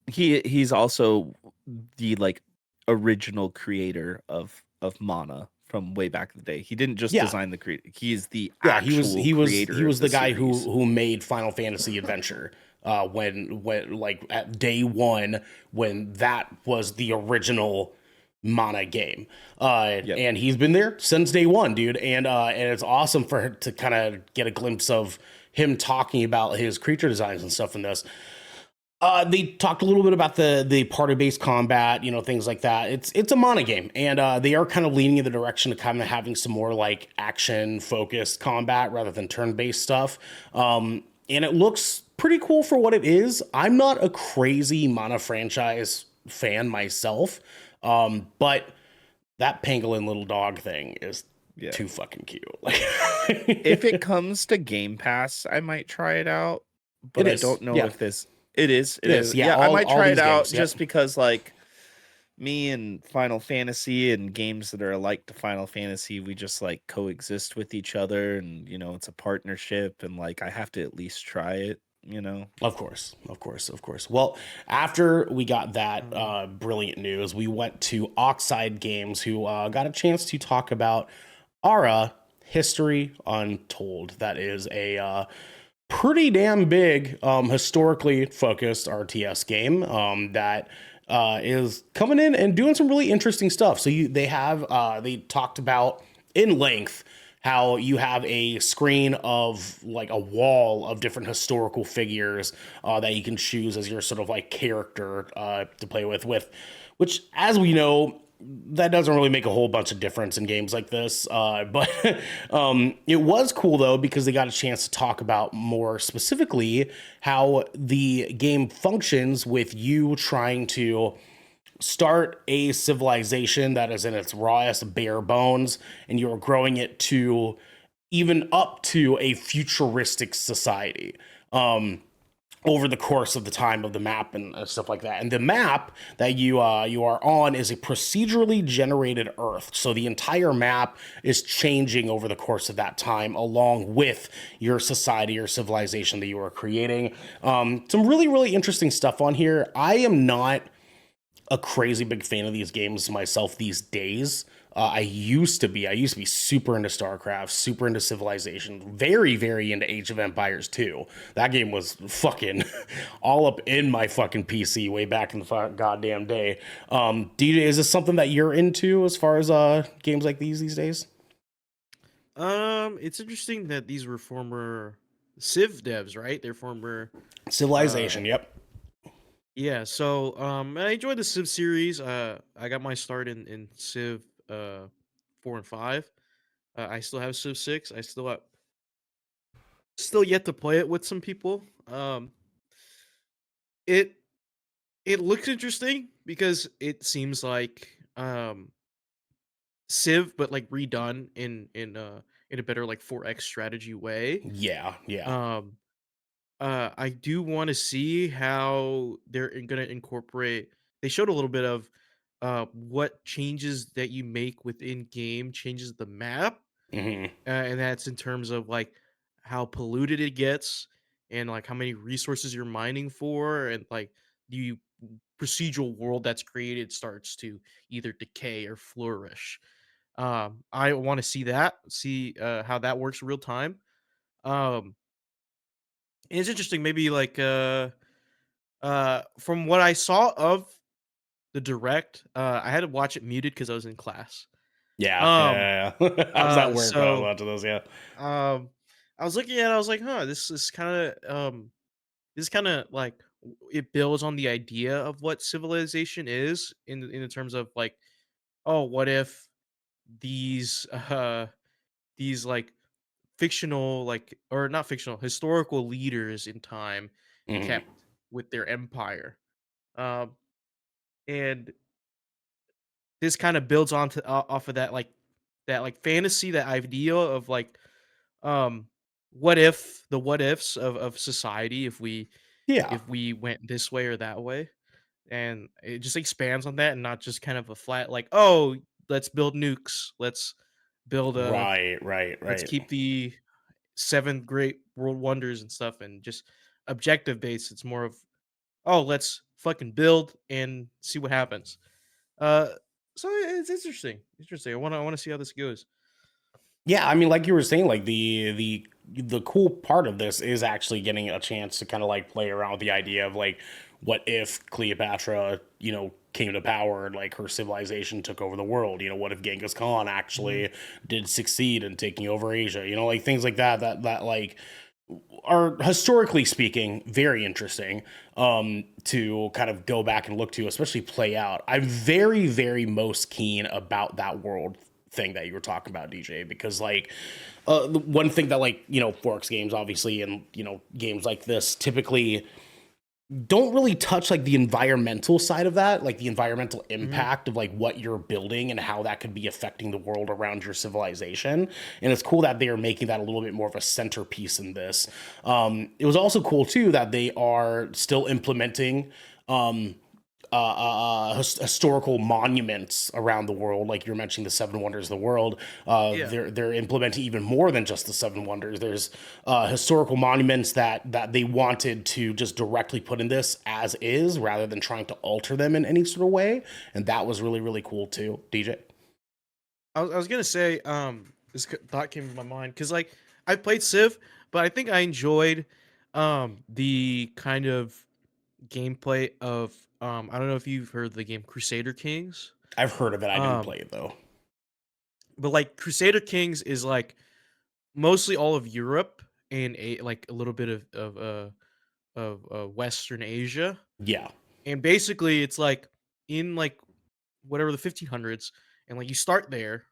He's also the like original creator of Mana from way back in the day. He didn't just design the creator. He's the actual creator. He was the guy series. who made Final Fantasy Adventure when like at day one when that was the original Mana game. And he's been there since day one, dude. And it's awesome for her to kind of get a glimpse of him talking about his creature designs and stuff in this. They talked a little bit about the party-based combat, things like that. It's a mana game, and they are kind of leaning in the direction of kind of having some more like action-focused combat rather than turn-based stuff. And it looks pretty cool for what it is. I'm not a crazy mana franchise fan myself, but that pangolin little dog thing is Yeah. too fucking cute. If it comes to Game Pass, I might try it out, but It I is, don't know yeah. if this. It is. It is, yeah, I all- might all try these it out games, yep. just because, like, me and Final Fantasy and games that are alike to Final Fantasy, we just like coexist with each other, and it's a partnership, and like I have to at least try it. Of course, of course, of course. Well, after we got that brilliant news, we went to Oxide Games, who got a chance to talk about Ara History Untold. That is a pretty damn big historically focused RTS game that is coming in and doing some really interesting stuff. So they talked about in length how you have a screen of like a wall of different historical figures that you can choose as your sort of like character to play with, which, as we know, that doesn't really make a whole bunch of difference in games like this. But it was cool though, because they got a chance to talk about more specifically how the game functions with you trying to start a civilization that is in its rawest bare bones, and you're growing it to even up to a futuristic society. Over the course of the time of the map and stuff like that. And the map that you are on is a procedurally generated Earth. So the entire map is changing over the course of that time, along with your society or civilization that you are creating. Some really, really interesting stuff on here. I am not a crazy big fan of these games myself these days. I used to be super into StarCraft, super into Civilization, very, very into Age of Empires 2. That game was fucking all up in my fucking PC way back in the goddamn day. Is this something that you're into as far as games like these days? It's interesting that these were former Civ devs, right? They're former. Civilization, yep. Yeah, so I enjoyed the Civ series. I got my start in Civ 4 and 5. I still have Civ 6. I still yet to play it with some people. It it looks interesting because it seems like Civ, but like redone in a better like 4X strategy way. Yeah, yeah. Um, I do want to see how they're going to incorporate. They showed a little bit of what changes that you make within game changes the map, Hmm. and that's in terms of like how polluted it gets, and like how many resources you're mining for, and like the procedural world that's created starts to either decay or flourish. I want to see how that works real time. Um, and it's interesting, maybe like from what I saw of the direct, I had to watch it muted because I was in class. Yeah, Um, yeah, yeah. How's that work when I was so watching those? Yeah. um, I was looking at it, I was like, huh, this is kind of like it builds on the idea of what civilization is in the terms of like, oh, what if these these like fictional like or not fictional historical leaders in time Hmm. kept with their empire, um and this kind of builds on to off of that like fantasy, that idea of like um what ifs of society Yeah. if we went this way or that way, and it just expands on that and not just kind of a flat like, oh, let's build nukes, build a Right, right, let's right. keep the seven great world wonders and stuff, and just objective based. It's more of, oh, let's fucking build and see what happens. Uh, so it's interesting. Interesting. I want to see how this goes. Yeah, I mean, like you were saying, like the cool part of this is actually getting a chance to kind of like play around with the idea of like, what if Cleopatra, came to power and like her civilization took over the world? What if Genghis Khan Mhm. actually did succeed in taking over Asia? Like things like that. That like are historically speaking very interesting to kind of go back and look to, especially play out. I'm very, very most keen about that world thing that you were talking about, DJ, because like the one thing that like, you know, Forks games obviously, and, you know, games like this typically don't really touch like the environmental side of that, like the environmental impact of like what you're building and how that could be affecting the world around your civilization. And it's cool that they are making that a little bit more of a centerpiece in this. It was also cool too that they are still implementing historical monuments around the world, like you're mentioning the Seven Wonders of the world. They're implementing even more than just the Seven Wonders. There's historical monuments that they wanted to just directly put in this as is, rather than trying to alter them in any sort of way, and that was really, really cool too. DJ. I was gonna say, thought came to my mind because like I played Civ, but I think I enjoyed the kind of gameplay of I don't know if you've heard of the game Crusader Kings. I've heard of it. I didn't Um, play it though. but like Crusader Kings is like mostly all of Europe and like a little bit of Western Asia, Yeah. and basically it's like in like whatever the 1500s, and like you start there,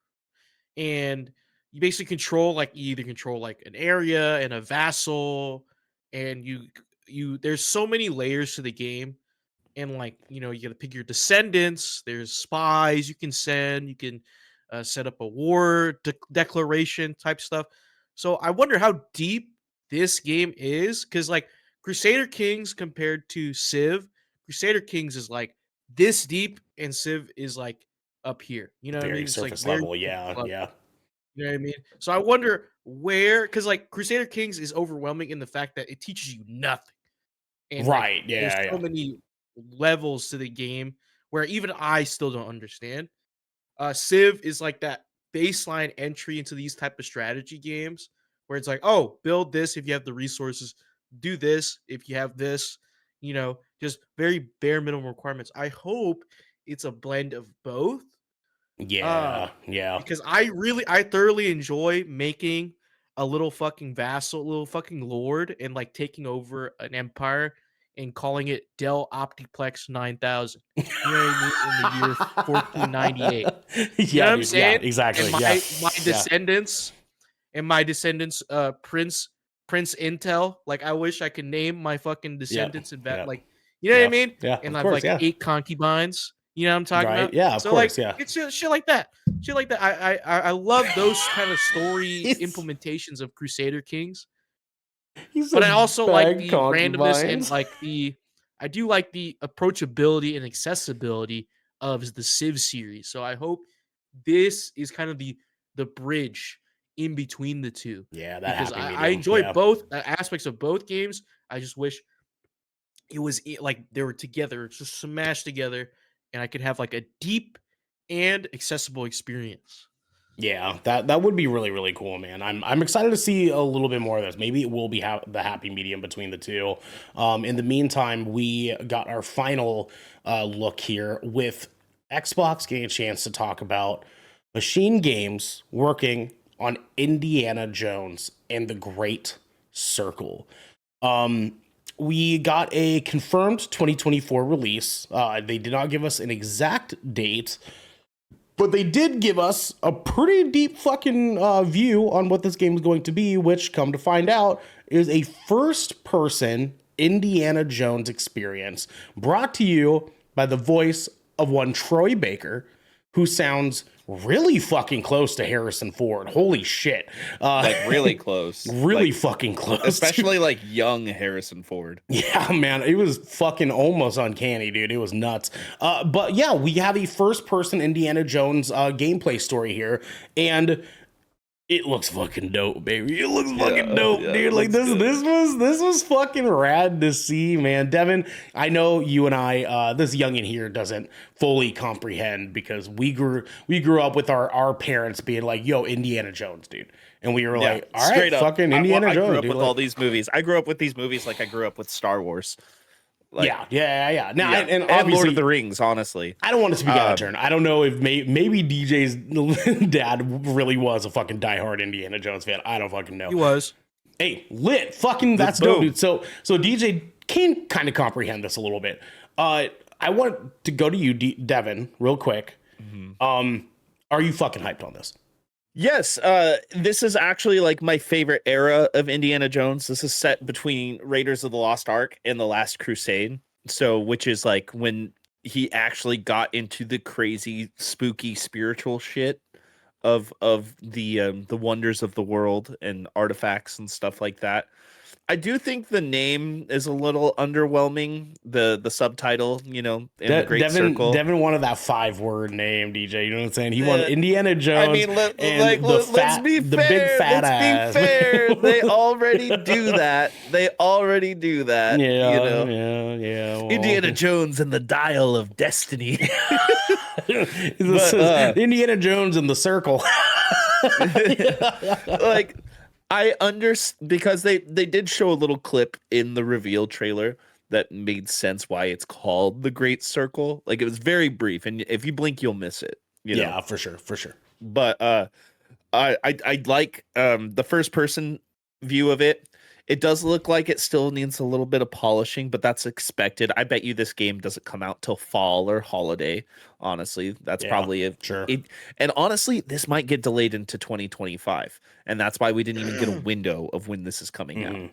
and you basically control like you either control like an area and a vassal, and you there's so many layers to the game, and like you know you got to pick your descendants. There's spies you can send. You can set up a war declaration type stuff. So I wonder how deep this game is, because like Crusader Kings compared to Civ, Crusader Kings is like this deep, and Civ is like up here. You know what I Very mean? It's like surface very level. Yeah. level. Yeah. You know what I mean? So I wonder where, because like Crusader Kings is overwhelming in the fact that it teaches you nothing, and like Right. there's Yeah. so Yeah. many levels to the game where even I still don't understand. Civ is like that baseline entry into these type of strategy games where it's like, oh, build this if you have the resources, do this if you have this, you know, just very bare minimum requirements. I hope it's a blend of both. Yeah. Um, Yeah. because I thoroughly enjoy making a little fucking vassal, little fucking lord, and like taking over an empire and calling it Dell Optiplex 9000. You know what I mean? In the year 1498. You know Yeah, what I'm dude. Yeah, saying? And exactly. Yeah. my Yeah. descendants Prince Intel. Like I wish I could name my fucking Yeah. descendants in that, Yeah. like, you know what I Yeah. mean? Yeah. And Of I've course. like Yeah. 8 concubines. You know what I'm talking Right. about? Yeah. Of So like course. Yeah. it's shit like that. Shit like that. I love those kind of story He's, implementations of Crusader Kings. he But I said also like bag the randomness and concubines. like I do like the approachability and accessibility of the Civ series. So I hope this is kind of the bridge in between the two, Yeah, that because happy I medium. enjoy Yeah. both aspects of both games. I just wish it was like they were together, just smashed together, and I could have like a deep and accessible experience. Yeah, that would be really, really cool, man. I'm excited to see a little bit more of this. Maybe it will be the happy medium between the two. In the meantime, we got our final look here with Xbox getting a chance to talk about Machine Games working on Indiana Jones and the Great Circle. We got a confirmed 2024 release. They did not give us an exact date, but they did give us a pretty deep fucking view on what this game is going to be, which, come to find out, is a first-person Indiana Jones experience brought to you by the voice of one Troy Baker, who sounds really fucking close to Harrison Ford. Holy shit. Like really close. Really Like, fucking close. especially like young Harrison Ford. Yeah, man, it was fucking almost uncanny, dude. It was nuts. But yeah, we have a first-person Indiana Jones gameplay story here, and it looks fucking dope, baby. It looks fucking dope, yeah, dude. it Like looks this was fucking rad to see, man. Devin, I know you and I, this youngin' here doesn't fully comprehend, because we grew up with our parents being like, "Yo, Indiana Jones, dude," and we were like, "All right, straight up. fucking Indiana I Jones." grew up dude. with Like, all these movies. I grew up with these movies like I grew up with Star Wars. Like, yeah. Now, yeah. and and obviously, Lord of the Rings, honestly. I don't want it to be out of turn. I don't know if maybe DJ's dad really was a fucking diehard Indiana Jones fan. I don't fucking know. He was. Hey, lit. Fucking that's dope, dude. So DJ can kind of comprehend this a little bit. I want to go to you, Devin, real quick. Are you fucking hyped on this? Yes, this is actually like my favorite era of Indiana Jones. This is set between Raiders of the Lost Ark and The Last Crusade. So, which is like when he actually got into the crazy, spooky, spiritual shit of the wonders of the world and artifacts and stuff like that. I do think the name is a little underwhelming. The subtitle, in the Great Circle. Devin wanted that 5-word name, DJ. You know what I'm saying? He wanted Indiana Jones. I mean, let's be the fair. big fat let's ass. be fair. They already do that. Yeah, well. Indiana Jones and the Dial of Destiny. This is Indiana Jones in the Circle. Like, I understand because they did show a little clip in the reveal trailer that made sense why it's called the Great Circle. Like, it was very brief, and if you blink, you'll miss it. Yeah, for sure. But I like the first person view of it. It does look like it still needs a little bit of polishing, but that's expected. I bet you this game doesn't come out till fall or holiday. Honestly, that's probably sure. And honestly, this might get delayed into 2025, and that's why we didn't even get a window of when this is coming out.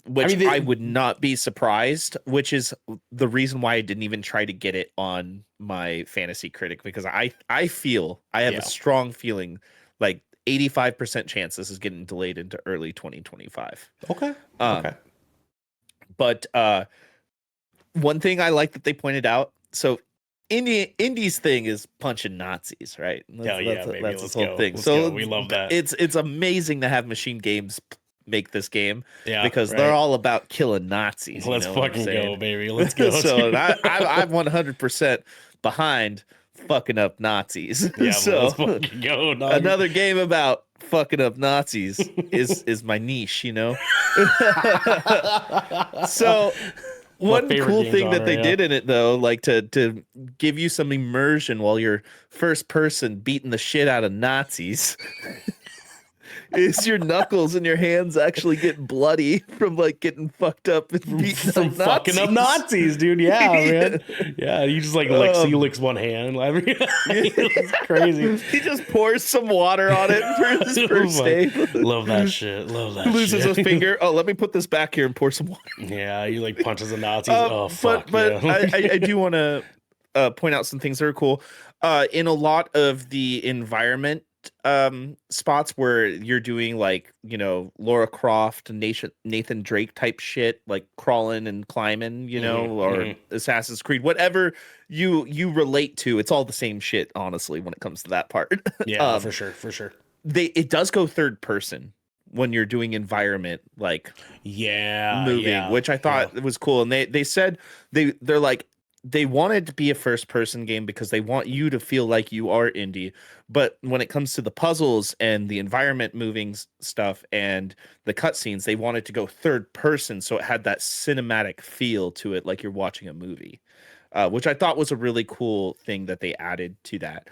Which I would not be surprised. Which is the reason why I didn't even try to get it on my Fantasy Critic, because I feel I have a strong feeling like 85% chance this is getting delayed into early 2025. Okay. But one thing I like that they pointed out, so Indy's thing is punching Nazis, right? That's this whole thing. So we love that. It's amazing to have Machine Games make this game, because right. They're all about killing Nazis. Let's fucking go, baby. Let's go. So I'm 100% behind fucking up Nazis. Yeah, so let's fucking go. Dog. Another game about fucking up Nazis is my niche, So one cool thing that they did in it, though, like to give you some immersion while you're first person beating the shit out of Nazis, is your knuckles and your hands actually get bloody from like getting fucked up and beating from fucking up Nazis, dude. Yeah, man. Yeah, he just like licks one hand. It's crazy. He just pours some water on it for his first day. Love that shit. Loses his finger. Oh, let me put this back here and pour some water. Yeah, he like punches the Nazis. Oh fuck. But I do want to point out some things that are cool. In a lot of the environment spots where you're doing like Laura Croft and Nathan Drake type shit, like crawling and climbing, or Assassin's Creed, whatever you relate to, it's all the same shit, honestly, when it comes to that part. Yeah, for sure. It does go third person when you're doing environment like moving, which I thought was cool. And they said they're like, they wanted to be a first person game because they want you to feel like you are Indy. But when it comes to the puzzles and the environment moving stuff and the cutscenes, they wanted to go third person. So it had that cinematic feel to it, like you're watching a movie, which I thought was a really cool thing that they added to that,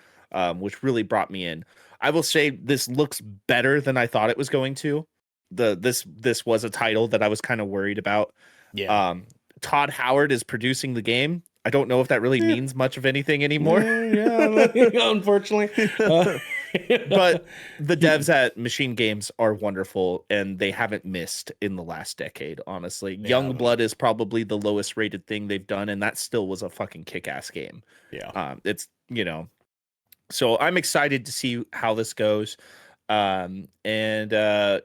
which really brought me in. I will say this looks better than I thought it was going to. This was a title that I was kind of worried about. Yeah. Todd Howard is producing the game. I don't know if that really means much of anything anymore. Unfortunately. But the devs at Machine Games are wonderful, and they haven't missed in the last decade, honestly. Yeah. Youngblood is probably the lowest rated thing they've done, and that still was a fucking kick-ass game. Yeah. It's, so I'm excited to see how this goes. When I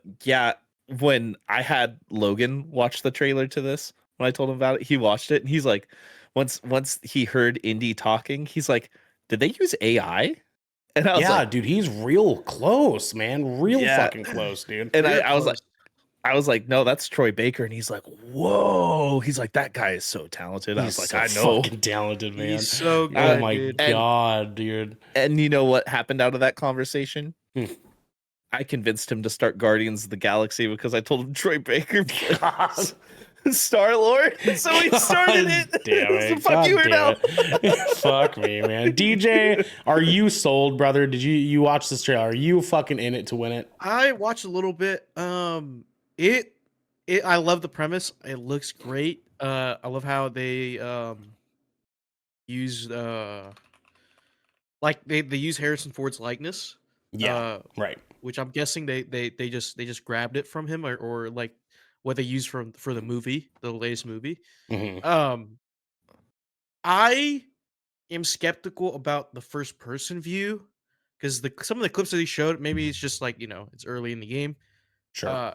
had Logan watch the trailer to this, when I told him about it, he watched it, and he's like, once he heard Indy talking, he's like, did they use AI? And I was like, dude, he's real close, man. Fucking close, dude. And I was like, no, that's Troy Baker. And he's like, whoa. He's like, that guy is so talented. I was like, I know. Fucking talented, man. He's so good. Oh my god, dude. And you know what happened out of that conversation? I convinced him to start Guardians of the Galaxy because I told him Troy Baker. Star Lord. So he started it. Damn it. So fuck you, God now. damn it. Fuck me, man. DJ, are you sold, brother? Did you watch this trailer? Are you fucking in it to win it? I watched a little bit. It I love the premise. It looks great. I love how they used like they use Harrison Ford's likeness. Yeah, right. Which I'm guessing they just grabbed it from him or like what they used for the movie, the latest movie. Hmm. Um, I am skeptical about the first person view because some of the clips that he showed, maybe it's just like it's early in the game. Sure.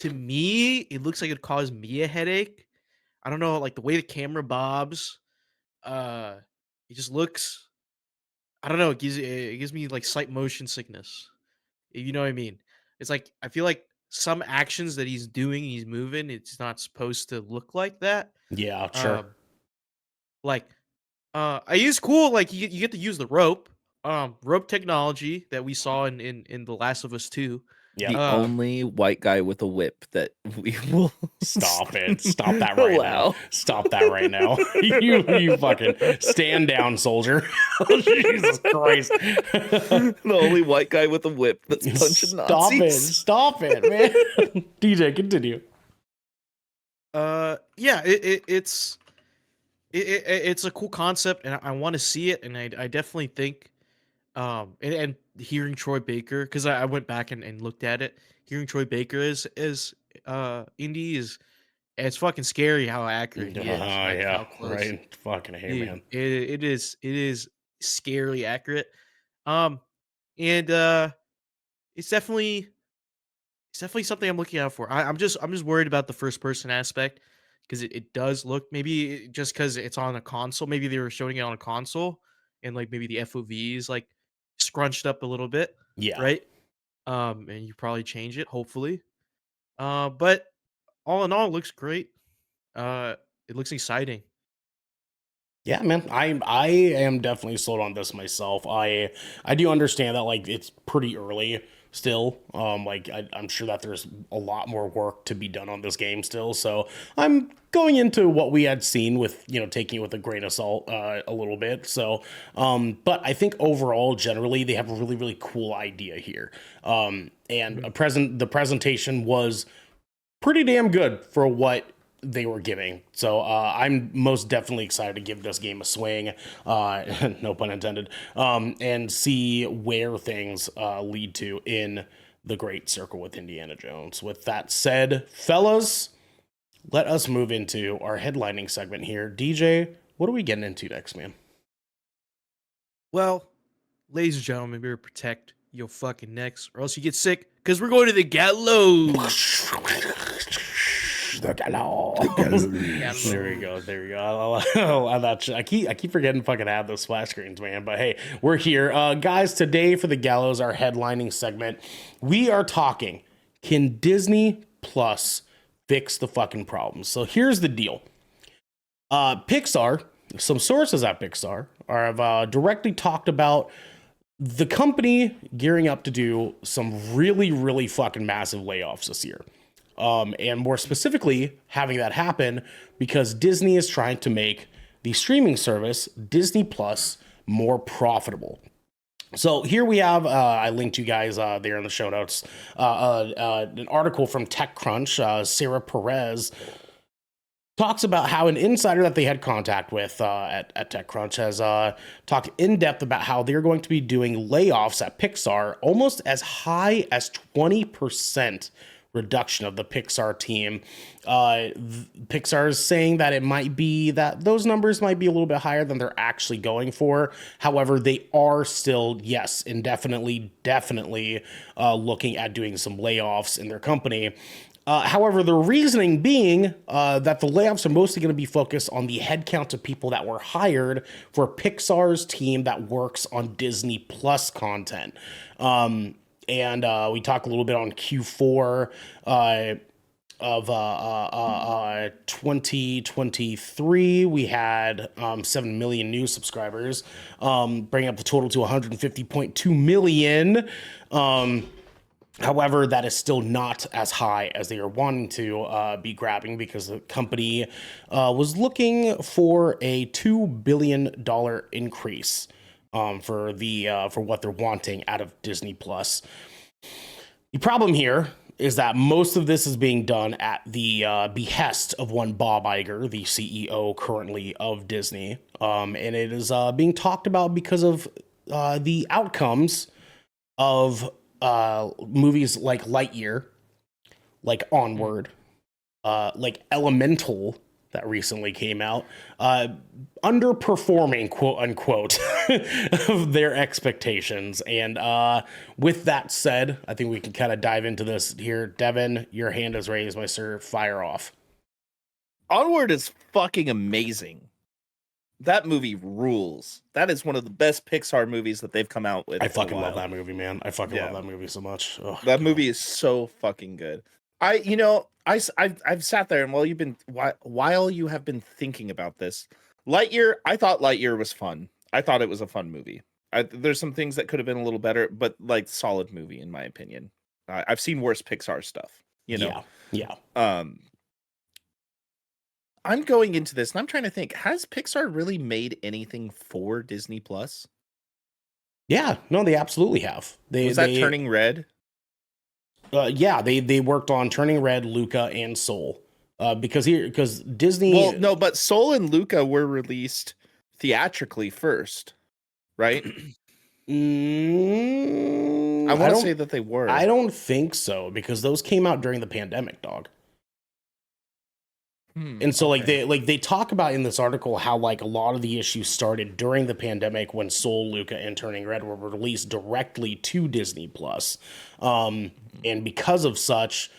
To me, it looks like it caused me a headache. I don't know, like the way the camera bobs. Uh, it just looks. I don't know. It gives me like sight motion sickness. If you know what I mean. It's like I feel like some actions that he's doing, he's moving. It's not supposed to look like that. Yeah, sure. Like I use cool. Like you get to use the rope. Rope technology that we saw in The Last of Us 2. Yeah. The only white guy with a whip that we will Stop it. Stop that right now. allow. Stop that right now. you fucking stand down, soldier. Jesus Christ. The only white guy with a whip that's punching Stop it. Nazis. Stop it, man. DJ, continue. Yeah, it's a cool concept, and I want to see it, and I definitely think, and hearing Troy Baker, because I went back and looked at it, hearing Troy Baker as Indy is, it's fucking scary how accurate he is. Like, Yeah, how close. right. Fucking hey, Dude, man. it is scarily accurate. And it's definitely something I'm looking out for. I'm just worried about the first person aspect because it does look maybe just because it's on a console. Maybe they were showing it on a console and like maybe the FOV is like scrunched up a little bit, Yeah. right? And you probably change it, hopefully. But all in all, it looks great. It looks exciting. Yeah, man. I am definitely sold on this myself. I do understand that like it's pretty early still. Like I'm sure that there's a lot more work to be done on this game still. So I'm going into what we had seen with taking it with a grain of salt a little bit. So but I think overall generally they have a really really cool idea here. And the presentation was pretty damn good for what they were giving. So I'm most definitely excited to give this game a swing, no pun intended, and see where things lead to in the Great Circle with Indiana Jones. With that said, fellas, let us move into our headlining segment here. DJ, what are we getting into next, man? Well, ladies and gentlemen, better protect your fucking necks or else you get sick because we're going to the gallows. The gallows. There we go. There we go. I keep forgetting fucking have those splash screens, man. But hey, we're here, guys. Today for the gallows, our headlining segment, we are talking: can Disney Plus fix the fucking problem? So here's the deal. Pixar, some sources at Pixar have directly talked about the company gearing up to do some really, really fucking massive layoffs this year. And more specifically, having that happen because Disney is trying to make the streaming service, Disney Plus, more profitable. So here we have, I linked you guys there in the show notes, an article from TechCrunch. Sarah Perez talks about how an insider that they had contact with at TechCrunch has talked in depth about how they're going to be doing layoffs at Pixar almost as high as 20% reduction of the Pixar team. Pixar is saying that it might be that those numbers might be a little bit higher than they're actually going for. However, they are still, yes, definitely looking at doing some layoffs in their company. However, the reasoning being that the layoffs are mostly going to be focused on the headcount of people that were hired for Pixar's team that works on Disney Plus content. And we talk a little bit on Q4 of 2023. We had 7 million new subscribers, bringing up the total to 150.2 million. However, that is still not as high as they are wanting to be grabbing, because the company was looking for a $2 billion increase for what they're wanting out of Disney Plus. The problem here is that most of this is being done at the behest of one Bob Iger, the CEO currently of Disney, and it is being talked about because of the outcomes of movies like Lightyear, like Onward, like Elemental that recently came out, underperforming, quote unquote, of their expectations. And with that said, I think we can kind of dive into this here. Devin, your hand is raised, my sir. Fire off. Onward is fucking amazing. That movie rules. That is one of the best Pixar movies that they've come out with. I fucking love that movie, man. I fucking love Yeah. that movie so much. Oh, That God. movie is so fucking good. I've sat there and while you have been thinking about this, Lightyear, I thought Lightyear was fun. I thought it was a fun movie. There's some things that could have been a little better, but like solid movie in my opinion. I've seen worse Pixar stuff, you know. Yeah. I'm going into this and I'm trying to think, has Pixar really made anything for Disney Plus? Yeah, no, they absolutely have. Was that Turning Red? Yeah, they worked on Turning Red, Luca, and Soul. Because Disney. Well, no, but Soul and Luca were released theatrically first, right? I want to say that they were. I don't think so, because those came out during the pandemic, dog. And so they talk about in this article how like a lot of the issues started during the pandemic when Soul, Luca, and Turning Red were released directly to Disney Plus. And because of such,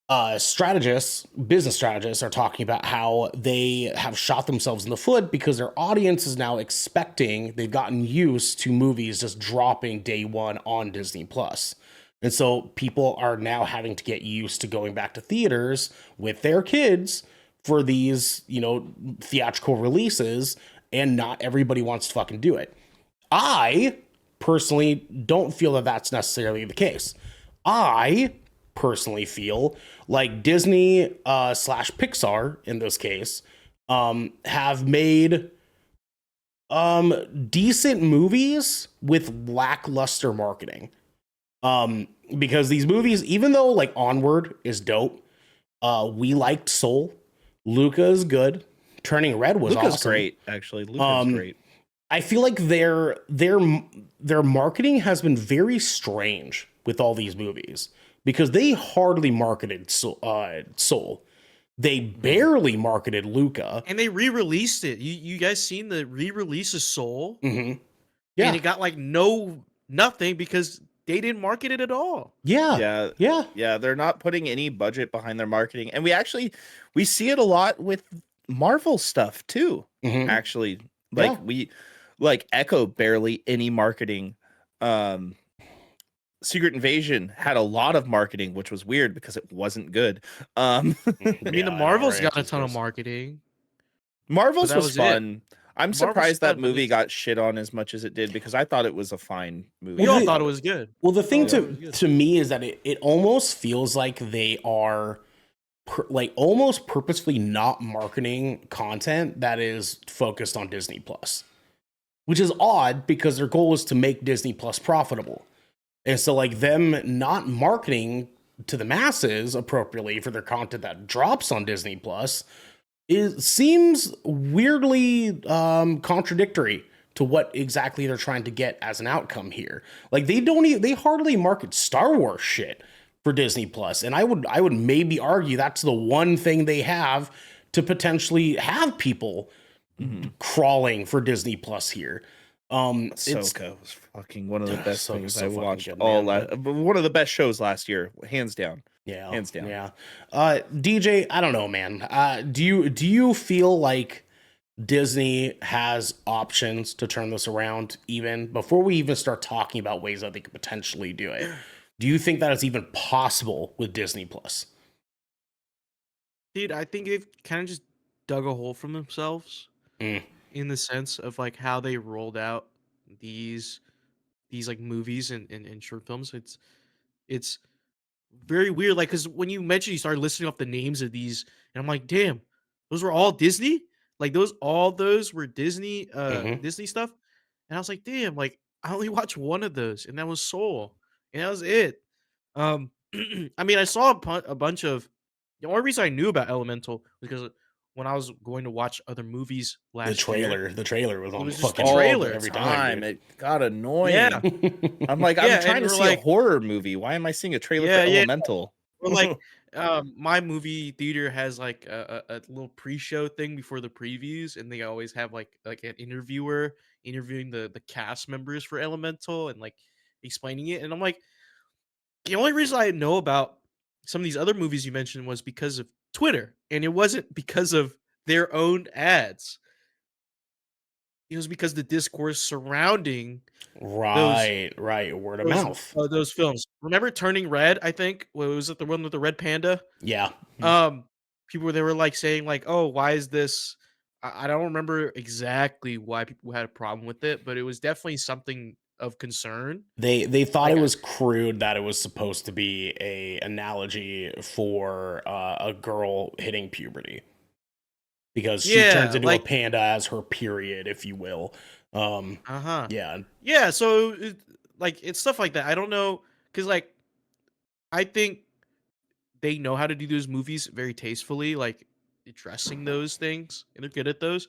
business strategists are talking about how they have shot themselves in the foot, because their audience is now they've gotten used to movies just dropping day one on Disney Plus. And so people are now having to get used to going back to theaters with their kids for these, theatrical releases, and not everybody wants to fucking do it. I personally don't feel that that's necessarily the case. I personally feel like Disney / Pixar in this case have made decent movies with lackluster marketing. Because these movies, even though like Onward is dope, we liked Soul, Luca is good, Turning Red was Luca's awesome. great, actually. Luca's great. I feel like their marketing has been very strange with all these movies, because they hardly marketed Soul. They barely marketed Luca. And they re-released it. You guys seen the re-release of Soul? Mm-hmm. Yeah. And it got like nothing because they didn't market it at all. Yeah. They're not putting any budget behind their marketing, and we see it a lot with Marvel stuff too. Mm-hmm. Actually, like Echo barely any marketing. Secret Invasion had a lot of marketing, which was weird because it wasn't good. I mean, the Marvel's got a ton of marketing. Marvel's was fun. I'm Marvel's surprised that fun, movie got shit on as much as it did, because I thought it was a fine movie. We all thought it was good. Well, the thing to me is that it almost feels like they are almost purposefully not marketing content that is focused on Disney Plus, which is odd because their goal is to make Disney Plus profitable. And so like them not marketing to the masses appropriately for their content that drops on Disney Plus seems weirdly contradictory to what exactly they're trying to get as an outcome here. Like they hardly market Star Wars shit for Disney Plus, and I would maybe argue that's the one thing they have to potentially have people crawling for Disney Plus here. Ahsoka was fucking one of the best things I watched good, one of the best shows last year, hands down. Yeah, hands down. Yeah, DJ, I don't know, man. Do you feel like Disney has options to turn this around even before we even start talking about ways that they could potentially do it? Do you think that it's even possible with Disney Plus? Dude, I think they've kind of just dug a hole for themselves in the sense of like how they rolled out these like movies and short films. It's very weird. Like, because when you mentioned you started listing off the names of these, and I'm like, damn, those were all Disney. Like those were Disney, Hmm. Disney stuff. And I was like, damn, like I only watched one of those, and that was Soul, and that was it. Um, I mean, I saw a bunch of. The only reason I knew about Elemental was because when I was going to watch other movies last year, The trailer was it on was just the fucking All the trailer. every time, time. dude. It got Yeah, annoying. I'm like, I'm yeah, and trying to we're see a like, horror movie. Why am I seeing a trailer for yeah, yeah. Elemental? Or like, my movie theater has like a little pre-show thing before the previews, and they always have like an interviewer interviewing the cast members for Elemental and like explaining it. And I'm like, the only reason I know about some of these other movies you mentioned was because of Twitter, and it wasn't because of their own ads. It was because the discourse surrounding those Right. Word of mouth. those films. Remember Turning Red? I think was it the one with the red panda? Yeah. Um, People they were like saying like, "Oh, why is this?" I don't remember exactly why people had a problem with it, but it was definitely something of concern. They thought Like, it was crude that it was supposed to be a analogy for a girl hitting puberty because she turns yeah, into a like, panda as her period, if you will. uh huh, Yeah, yeah. So, like, it's stuff like that. I don't know, cause like I think they know how to do those movies very tastefully, like addressing those things, and they're good at those.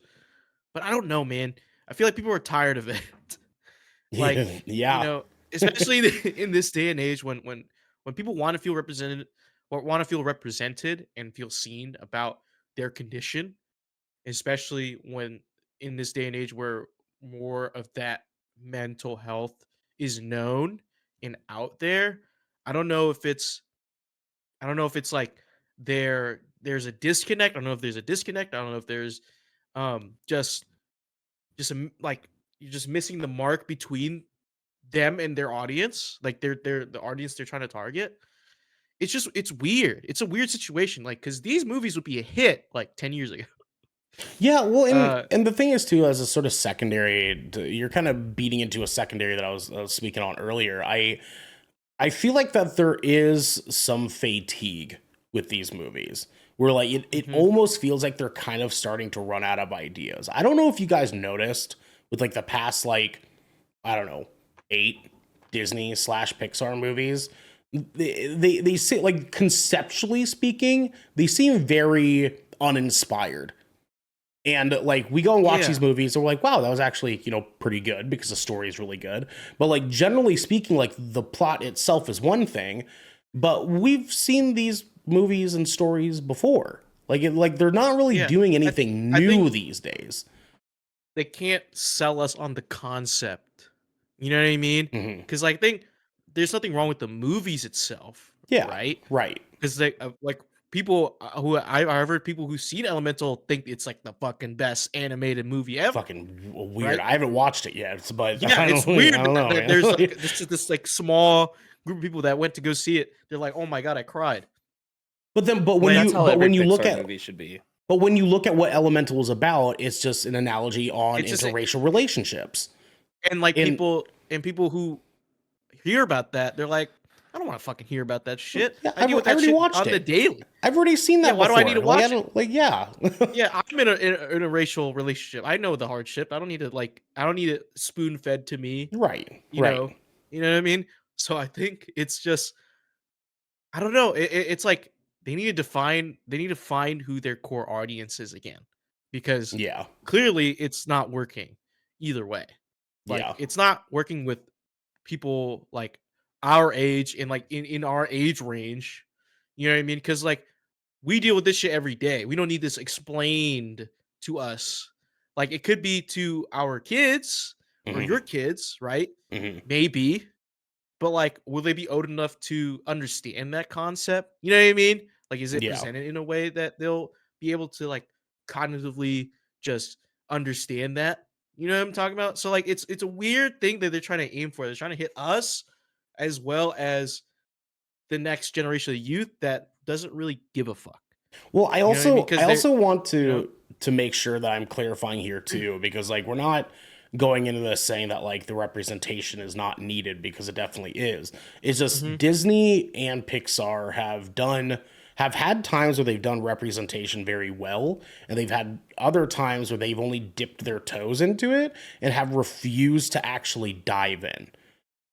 But I don't know, man. I feel like people are tired of it. Like, yeah, especially in this day and age when people want to feel represented or want to feel represented and feel seen about their condition, especially when in this day and age where more of that mental health is known and out there. I don't know if it's I don't know if it's like there's a disconnect. I don't know if there's a disconnect. I don't know if there's just like you're just missing the mark between them and their audience, like they're the audience they're trying to target. It's weird. It's a weird situation, like because these movies would be a hit like 10 years ago. yeah. Well, and Uh, and the thing is too, as a sort of secondary, you're kind of beating into a secondary that I was speaking on earlier. I feel like that there is some fatigue with these movies where like it mhm. almost feels like they're kind of starting to run out of ideas. I don't know if you guys noticed with like the past like I don't know 8 Disney/Pixar movies. They say like conceptually speaking, they seem very uninspired. And like we go and watch these Yeah, movies, and we're like, wow, that was actually, pretty good because the story is really good. But like generally speaking, like the plot itself is one thing, but we've seen these movies and stories before. Like they're not really yeah. doing I anything I think new these days. they can't sell us on the concept. You know what I mean? Hmm. Because I think there's nothing wrong with the movies itself, Yeah, right? right. Because they like people who I've heard people who've seen Elemental think it's like the fucking best animated movie ever, Fucking weird. right? I haven't watched it yet, but Yeah, I it's don't, weird I don't know, that there's man. like this like small group of people that went to go see it. They're like, "Oh my god, I cried." but then, but when Like That's you, how but every when you look Pixar at, movie should be. but when you look at what Elemental is about, it's just an analogy on it's just interracial relationships. and like And people who hear about that, they're like, "I don't want to fucking hear about that shit. yeah, I deal with I that already shit watched on the it. daily." I've already seen Yeah, that why do I need before. to Like I watch it? don't like yeah. Yeah, I'm in a racial relationship. I know the hardship. I don't need to like I don't need it spoon fed to me, Right. you know. Right. You know what I mean? So I think it's just I don't know. It's like they need to find who their core audience is again. Because Yeah. clearly it's not working either way. Like Yeah. it's not working with people like our age and like in our age range. You know what I mean? Cuz like we deal with this shit every day. We don't need this explained to us. Like it could be to our kids or Hmm. your kids, right? Hmm. Maybe, but like, will they be old enough to understand that concept? You know what I mean? Like, is it Yeah. presented in a way that they'll be able to like cognitively just understand that? You know what I'm talking about? So like, it's a weird thing that they're trying to aim for. They're trying to hit us as well as the next generation of youth that doesn't really give a fuck. Well, You know what I mean? I Because they're also want you know to make sure that I'm clarifying here too, because like we're not going into this saying that like the representation is not needed, because it definitely is. It's just Mhm. Disney and Pixar have had times where they've done representation very well, and they've had other times where they've only dipped their toes into it and have refused to actually dive in.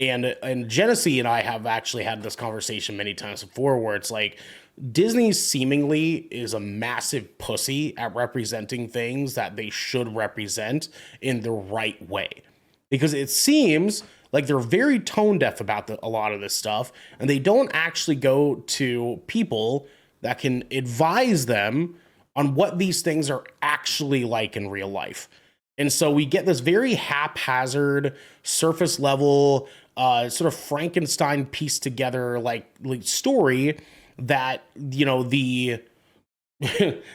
And Genesee and I have actually had this conversation many times before, where it's like Disney seemingly is a massive pussy at representing things that they should represent in the right way, because it seems like they're very tone deaf about a lot of this stuff, and they don't actually go to people that can advise them on what these things are actually like in real life. And so we get this very haphazard, surface level, sort of Frankenstein pieced together like story that, you know, the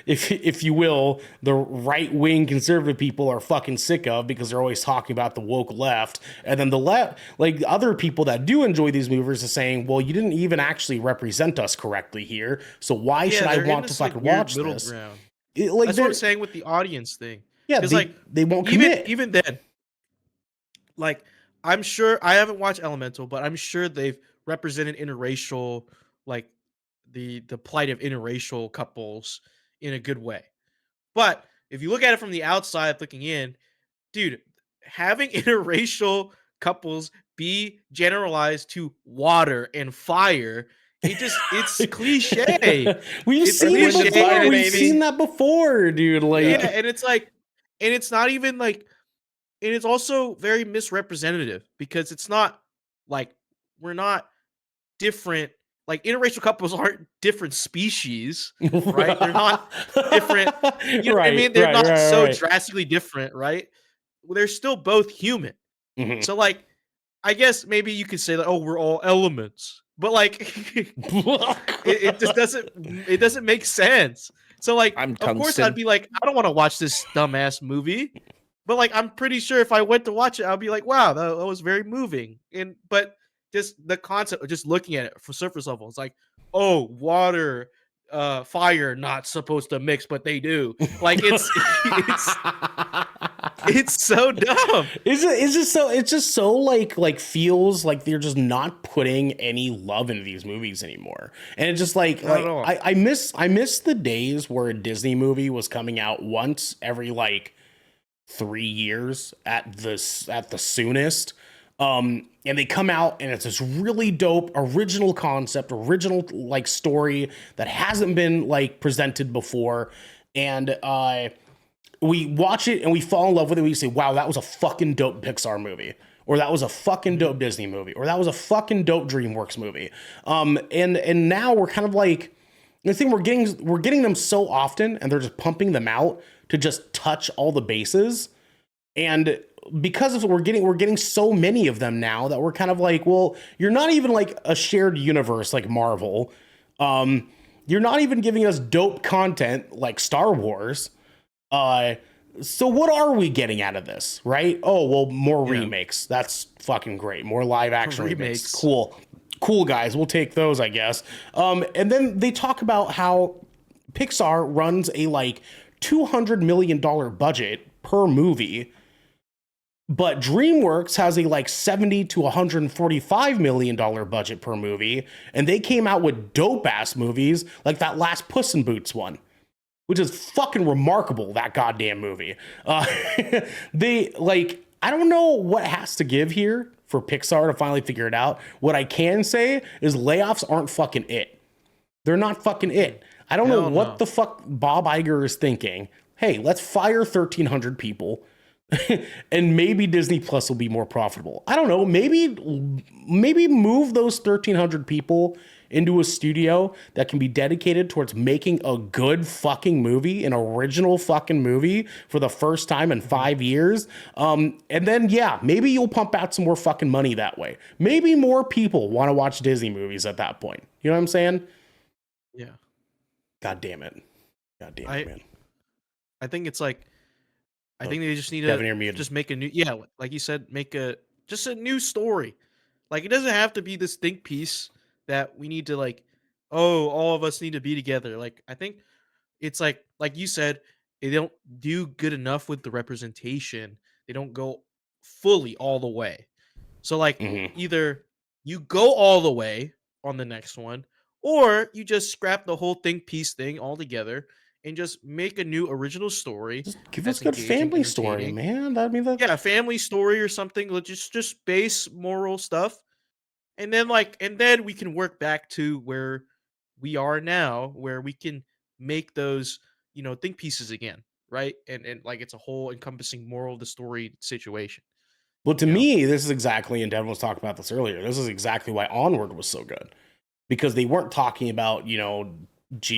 if you will, the right wing conservative people are fucking sick of, because they're always talking about the woke left, and then the left, like other people that do enjoy these movies, are saying, "Well, you didn't even actually represent us correctly here, so why should I They're in want to this, like, fucking weird watch middle this?" ground. Like That's what I'm they're saying with the audience thing. yeah, Because like they won't even commit. even then, like I'm sure I haven't watched Elemental, but I'm sure they've represented interracial, like the plight of interracial couples in a good way. But if you look at it from the outside looking in, dude, having interracial couples be generalized to water and fire, it's cliche. We've It's seen Earth, it wind, and cliche before. fire, and We've it's seen baby. that before, dude. yeah, Like, and it's like and it's not even like and it's also very misrepresentative because it's not like we're not different like interracial couples aren't different species, right? They're not different, you know what I right, mean? They're right, not right, so right. drastically different, right? Well, they're still both human. Mhm. So like I guess maybe you could say that oh we're all elements. But like it just doesn't make sense. So like I'm of course I'd tungsten. be like I don't want to watch this dumbass movie. But like I'm pretty sure if I went to watch it I'll be like wow that was very moving. And but just the concept of just looking at it for surface level it's like oh water fire not supposed to mix but they do. Like it's so dumb. It's just so like feels like they're just not putting any love into these movies anymore. And it's just Not at all. I miss the days where a Disney movie was coming out once every like 3 years at the soonest. And they come out and it's this really dope original concept, original like story that hasn't been like presented before. And we watch it and we fall in love with it. We say, wow, that was a fucking dope Pixar movie. Or that was a fucking dope Disney movie. Or that was a fucking dope DreamWorks movie. And now we're kind of like the thing we're getting them so often, and they're just pumping them out to just touch all the bases. And because of we're getting so many of them now that we're kind of like, well, you're not even like a shared universe like Marvel. You're not even giving us dope content like Star Wars. Uh, so what are we getting out of this, right? Oh, well, more Yeah. remakes. That's fucking great. More live action remakes. Remakes. Cool guys. We'll take those, I guess. And then they talk about how Pixar runs a like $200 million budget per movie, but DreamWorks has a like 70 to $145 million budget per movie, and they came out with dope ass movies like that last Puss in Boots one, which is fucking remarkable, that goddamn movie. They like, I don't know what has to give here for Pixar to finally figure it out. What I can say is layoffs aren't fucking it. They're not fucking it. I don't know Hell what no. the fuck Bob Iger is thinking. Hey, let's fire 1,300 people. And maybe Disney Plus will be more profitable. I don't know. Maybe move those 1,300 people into a studio that can be dedicated towards making a good fucking movie, an original fucking movie for the first time in 5 years. And then, yeah, maybe you'll pump out some more fucking money that way. Maybe more people want to watch Disney movies at that point. You know what I'm saying? Yeah. God damn it. God damn it, man. I think it's like I think they just need Kevin, you're to muted. just make a new like you said, make just a new story. Like it doesn't have to be this think piece that we need to like, oh, all of us need to be together. Like I think it's like you said, they don't do good enough with the representation. They don't go fully all the way. So like Mhm. either you go all the way on the next one, or you just scrap the whole piece thing altogether and just make a new original story Just give that's us a good engaging, family story, entertaining. man. I mean, that. Yeah, a family story or something. Just base moral stuff, and then we can work back to where we are now, where we can make those think pieces again, right? And like it's a whole encompassing moral of the story situation. Well, to You know, me, this is exactly, and Devin was talking about this earlier. This is exactly why Onward was so good, because they weren't talking about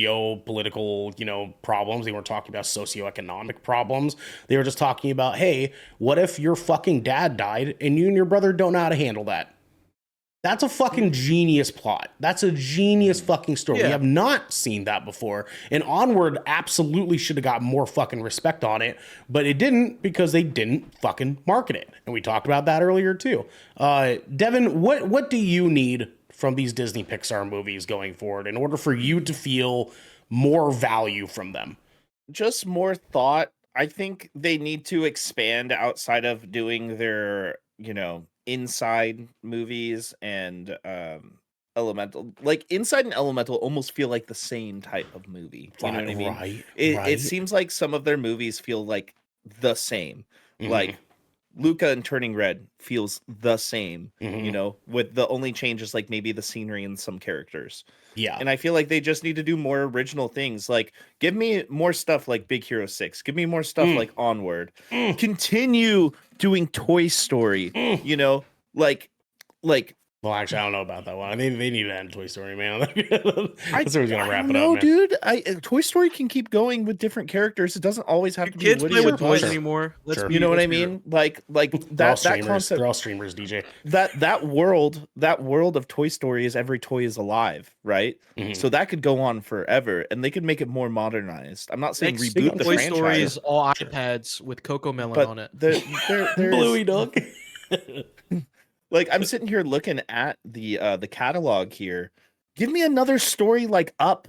geopolitical problems. They weren't talking about socioeconomic problems. They were just talking about, hey, what if your fucking dad died and you and your brother don't know how to handle that? That's a fucking genius plot. That's a genius fucking story. We Yeah. have not seen that before. And Onward absolutely should have got more fucking respect on it, but it didn't because they didn't fucking market it. And we talked about that earlier too. Devin, what do you need from these Disney Pixar movies going forward in order for you to feel more value from them? Just more thought. I think they need to expand outside of doing their, inside movies and Elemental. Like Inside and Elemental almost feel like the same type of movie. You know what I mean? Right. It seems like some of their movies feel like the same. Like Luca and Turning Red feels the same, with the only changes like maybe the scenery and some characters. Yeah. And I feel like they just need to do more original things. Like, give me more stuff like Big Hero 6. Give me more stuff like Onward. Continue doing Toy Story. Like Well, actually, I don't know about that one. They need to end Toy Story, man. That's where he's gonna wrap it no, up, man. dude. Toy Story can keep going with different characters. It doesn't always have to be kids Woody play or with toys Buzz. anymore. Sure. You know what I let's be mean? Like They're all that streamers. concept. They're all streamers, DJ. That world of Toy Story is every toy is alive, right? So that could go on forever, and they could make it more modernized. I'm not saying Next reboot the Toy franchise, Story is all iPads with Coco Melon but on it. there's Bluey Duck. like I'm sitting here looking at the catalog here. Give me another story like Up.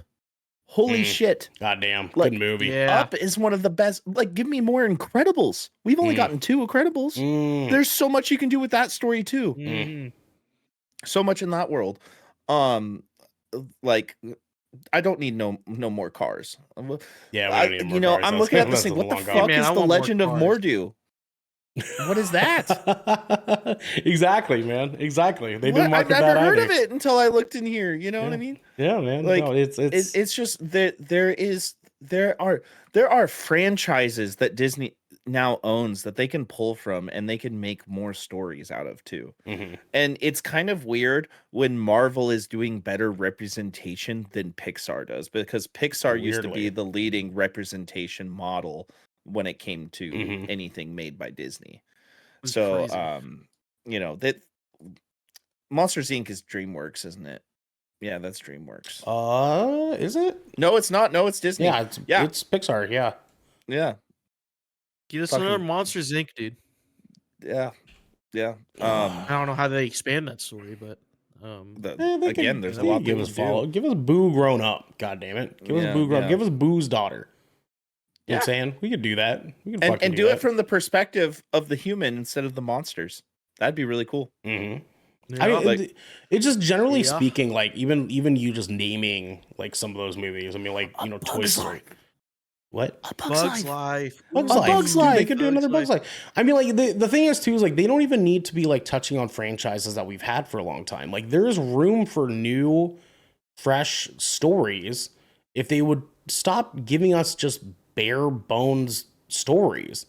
Holy shit. Goddamn. Like, Good movie. Yeah. Up is one of the best. Like, give me more Incredibles. We've only gotten 2 Incredibles. There's so much you can do with that story too. Mhm. So much in that world. Like I don't need no more cars. Yeah, we don't need more cars. I'm That's- looking at this that's thing. a What the long fuck go. Man, is I the want more Legend of cars. Mordu? What is that? Exactly, man. Exactly. They didn't I've market that never heard either. of it until I looked in here. You know what I mean? Yeah, man. Like, No, it's just that there are franchises that Disney now owns that they can pull from and they can make more stories out of too. And it's kind of weird when Marvel is doing better representation than Pixar does, because Pixar used to be Weirdly. the leading representation model when it came to anything made by Disney. It's So crazy. that Monsters Inc. is DreamWorks, isn't it? Yeah, that's DreamWorks. is it? No, it's not. No, it's Disney. Yeah, it's Pixar, yeah. Yeah. Give us fucking- another Monsters Inc., dude. Yeah. I don't know how they expand that story, but They Again, there's a they lot give people us follow. Give us Boo grown up. God damn it. Give us Yeah, Boo grown. yeah. Give us Boo's daughter. You know what I'm Yeah. saying? We could do that. We could and fucking do that. it from the perspective of the human instead of the monsters. That'd be really cool. I mean, like- it's just generally Yeah. speaking, like even you just naming like some of those movies. I mean, like Toy Bug's Story. Life. What? Bugs Life. Bugs A Life. Bug's Dude, Life. They could do Bugs another Bugs Life. Life. I mean, like the thing is too is like they don't even need to be like touching on franchises that we've had for a long time. Like there is room for new, fresh stories if they would stop giving us just bare bones stories.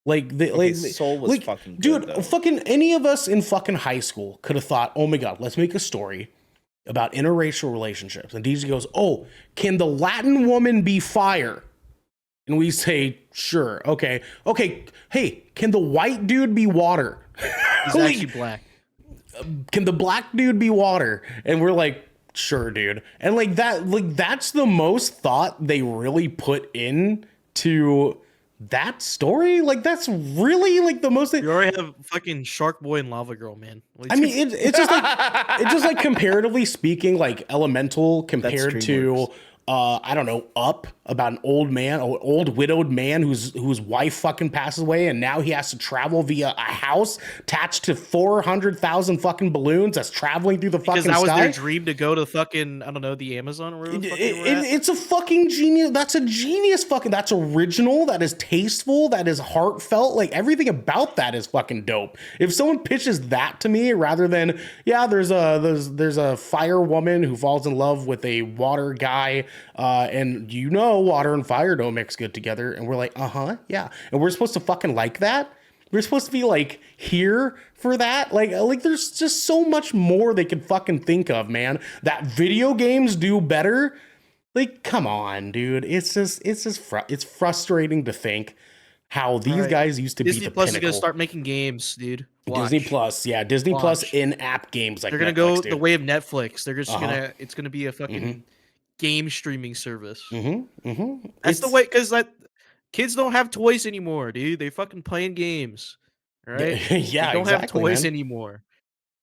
Like the Okay, like Soul was like, fucking dude. good, though. Fucking any of us in fucking high school could have thought, oh my god, let's make a story about interracial relationships. And DJ goes, oh, can the Latin woman be fire? And we say, sure, okay. Hey, can the white dude be water? He's Holy- actually black. can the black dude be water? And we're like, sure, dude. And like that's the most thought they really put in to that story. Like that's really like the most. You already have fucking Shark Boy and Lava Girl, man. I mean, it's just like comparatively speaking, like Elemental compared to DreamWorks. I don't know, Up. about an old widowed man whose wife fucking passes away, and now he has to travel via a house attached to 400,000 fucking balloons that's traveling through the Because fucking that was sky. their dream to go to fucking, I don't know, the Amazon or wherever the fuck they were at. It's a fucking genius. That's a genius fucking. That's original. That is tasteful. That is heartfelt. Like everything about that is fucking dope. If someone pitches that to me rather than there's a fire woman who falls in love with a water guy, and water and fire don't mix good together, and we're like, yeah, and we're supposed to fucking like that. We're supposed to be like here for that. Like there's just so much more they could fucking think of, man. That video games do better. Like, come on, dude. It's frustrating to think how these guys used to Disney be the Plus pinnacle. is gonna start making games, dude. Watch. Disney Plus, yeah, Disney Plus in-app games like they're gonna Netflix, go dude. the way of Netflix. They're just it's gonna be a fucking game streaming service. That's the way, because kids don't have toys anymore, dude. They fucking playing games, right? Yeah, they don't have exactly, toys man. anymore.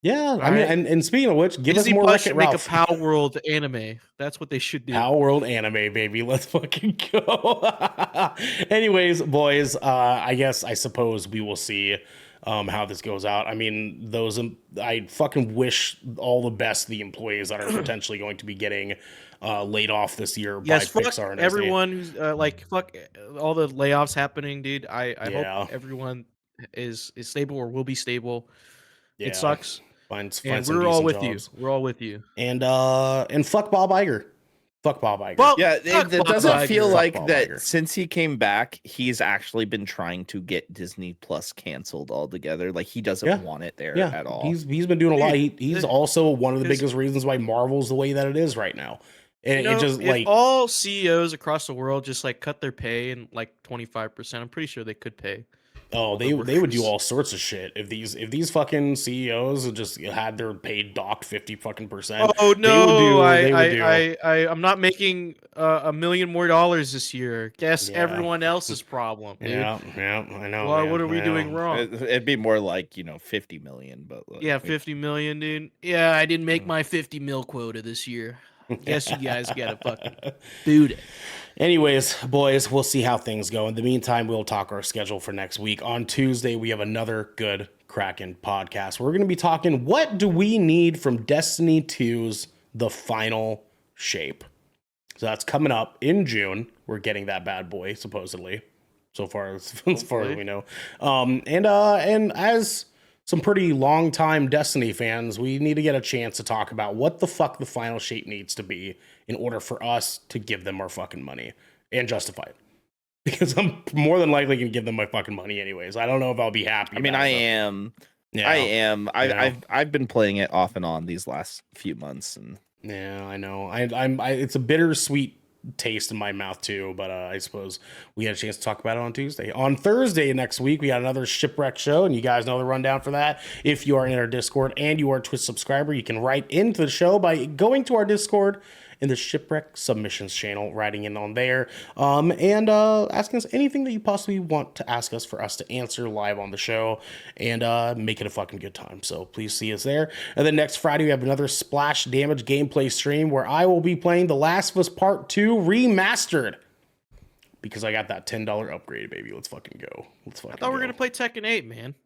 Yeah, I mean, and speaking of which, give Disney us more Plus Wreck-It should make a Ralph. Power World anime. That's what they should do. Power World anime, baby. Let's fucking go. Anyways, boys, I suppose we will see how this goes out. I mean, I fucking wish all the best to the employees that are potentially going to be getting laid off this year by fuck Pixar and everyone who's fuck all the layoffs happening, dude. I Yeah. hope everyone is stable or will be stable. Yeah. It sucks. Find And some we're all decent with jobs. you. We're all with you. And fuck Bob Iger. Fuck Bob Iger. Well, Yeah, fuck it Bob doesn't Iger. feel Fuck like Bob that Iger. since he came back, he's actually been trying to get Disney Plus canceled altogether. Like he doesn't want it there at all. He's been doing a lot. He's also one of the Because- biggest reasons why Marvel's the way that it is right now. And it just if all CEOs across the world just cut their pay in 25%, I'm pretty sure they could pay. Oh, they would do all sorts of shit if these fucking CEOs just had their pay docked 50 fucking %. Oh no, they would I'm not making $1 million more this year. Guess everyone else's problem, dude. Yeah, I know. Well, man, what are we I doing know. wrong? It'd be more like 50 million, but Yeah, 50 million, dude. Yeah, I didn't make my 50 mil quota this year. Guess you guys gotta fucking boot it. Anyways, boys, we'll see how things go. In the meantime, we'll talk our schedule for next week. On Tuesday, we have another good Kraken podcast. We're going to be talking, what do we need from Destiny 2's The Final Shape? So that's coming up in June. We're getting that bad boy, supposedly, so far as we know. And as some pretty long-time Destiny fans, we need to get a chance to talk about what the fuck the final shape needs to be in order for us to give them our fucking money and justify it. Because I'm more than likely going to give them my fucking money anyways. I don't know if I'll be happy. I mean, about I it, am. Yeah. I am. Yeah. I've been playing it off and on these last few months, and Yeah, I know. It's a bittersweet taste in my mouth too, but I suppose we had a chance to talk about it on Tuesday. On Thursday next week, we got another Shipwreck show, and you guys know the rundown for that. If you are in our Discord and you are a Twitch subscriber, you can write into the show by going to our Discord in the Shipwreck Submissions channel, writing in on there, and asking us anything that you possibly want to ask us for us to answer live on the show, and make it a fucking good time. So please see us there. And then next Friday, we have another Splash Damage gameplay stream where I will be playing The Last of Us Part 2 Remastered. Because I got that $10 upgrade, baby. Let's fucking go. I thought we were going to play Tekken 8, man.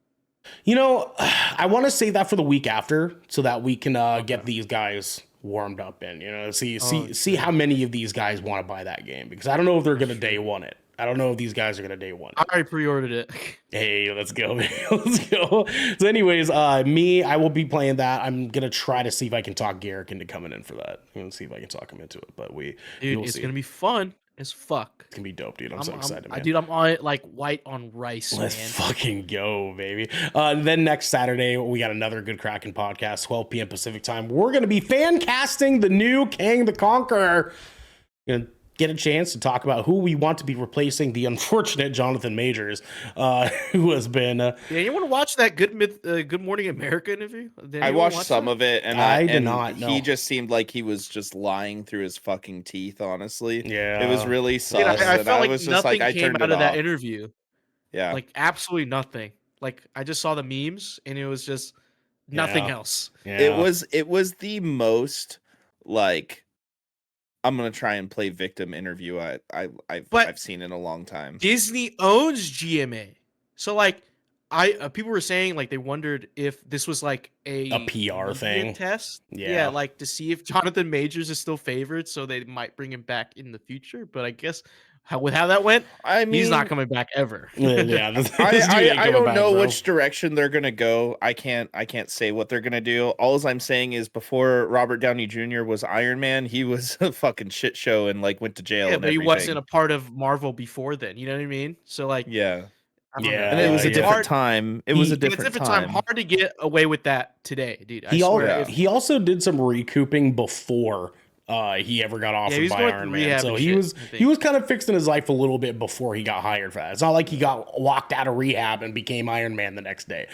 You know, I want to save that for the week after so that we can get these guys warmed up and see how many of these guys want to buy that game, because I don't know if they're gonna day one it. I don't know if these guys are gonna day one it. I already pre-ordered it. Hey, let's go. Let's go. So anyways, I will be playing that. I'm gonna try to see if I can talk Garrick into coming in for that. I'm gonna see if I can talk him into it, but we will it's see. gonna be fun as fuck. It's gonna be dope, dude. I'm so excited, man. Dude, I'm on it like white on rice, Let's man. fucking go, baby. Then next Saturday, we got another good Kraken podcast, 12 p.m. Pacific time. We're going to be fan casting the new Kang the Conqueror. Going to get a chance to talk about who we want to be replacing the unfortunate Jonathan Majors, who has been... Yeah, you want to watch that Good Morning America interview? I watched some of it, and I did not know. He just seemed like he was just lying through his fucking teeth, honestly. Yeah. It was really sus. Dude, I and felt like was just nothing like, I came turned out it of that off. interview. Yeah. Like, absolutely nothing. Like, I just saw the memes, and it was just nothing else. Yeah. It was the most, like, I'm gonna try and play victim interview. But- I've seen in a long time. Disney owns GMA, so like people were saying like they wondered if this was like a PR media thing. test, Yeah. like to see if Jonathan Majors is still favored, so they might bring him back in the future. But I guess with how that went, I mean, he's not coming back ever. Yeah, this dude ain't I coming don't back, know bro. which direction they're gonna go. I can't say what they're gonna do. All I'm saying is before Robert Downey Jr. was Iron Man, he was a fucking shit show and like went to jail. Yeah, and but he everything. wasn't a part of Marvel before then. You know what I mean? So like, Yeah, I don't know. Yeah, and it was a yeah. different Hard- time. It He- was a It's a different, different time. Hard to get away with that today, dude. I He, swear. If- he also did some recouping before he ever got offered he was by going Iron through Man. rehab So and he shit, was I think. he was kind of fixing his life a little bit before he got hired for that. It's not like he got walked out of rehab and became Iron Man the next day.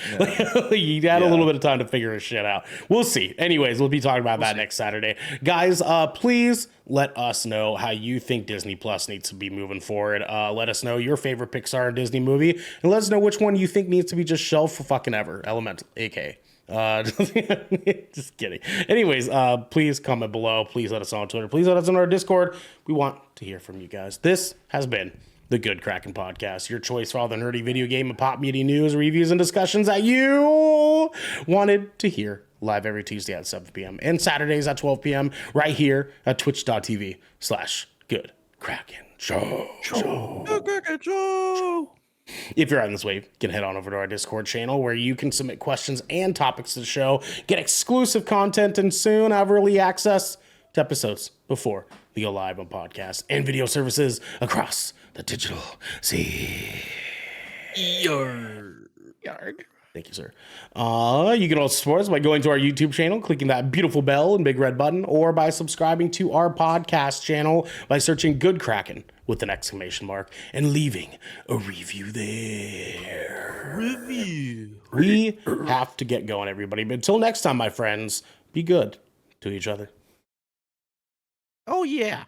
He had a little bit of time to figure his shit out. We'll see. Anyways, we'll be talking about that next Saturday. Guys, please let us know how you think Disney Plus needs to be moving forward. Let us know your favorite Pixar and Disney movie, and let us know which one you think needs to be just shelved for fucking ever. Elemental, aka. Just kidding. Anyways, please comment below. Please let us know on Twitter. Please let us know on our Discord. We want to hear from you guys. This has been the Good Kraken Podcast, your choice for all the nerdy video game and pop media news, reviews, and discussions that you wanted to hear live every Tuesday at 7 p.m. and Saturdays at 12 p.m. right here at twitch.tv/Good Kraken Show. If you're on this wave, you can head on over to our Discord channel where you can submit questions and topics to the show, get exclusive content, and soon have early access to episodes before they go live on podcasts and video services across the digital sea. Yarg. Thank you, sir. You can also support us by going to our YouTube channel, clicking that beautiful bell and big red button, or by subscribing to our podcast channel by searching Good Kraken with an exclamation mark and leaving a review there. We have to get going, everybody. But until next time, my friends, be good to each other. Oh yeah.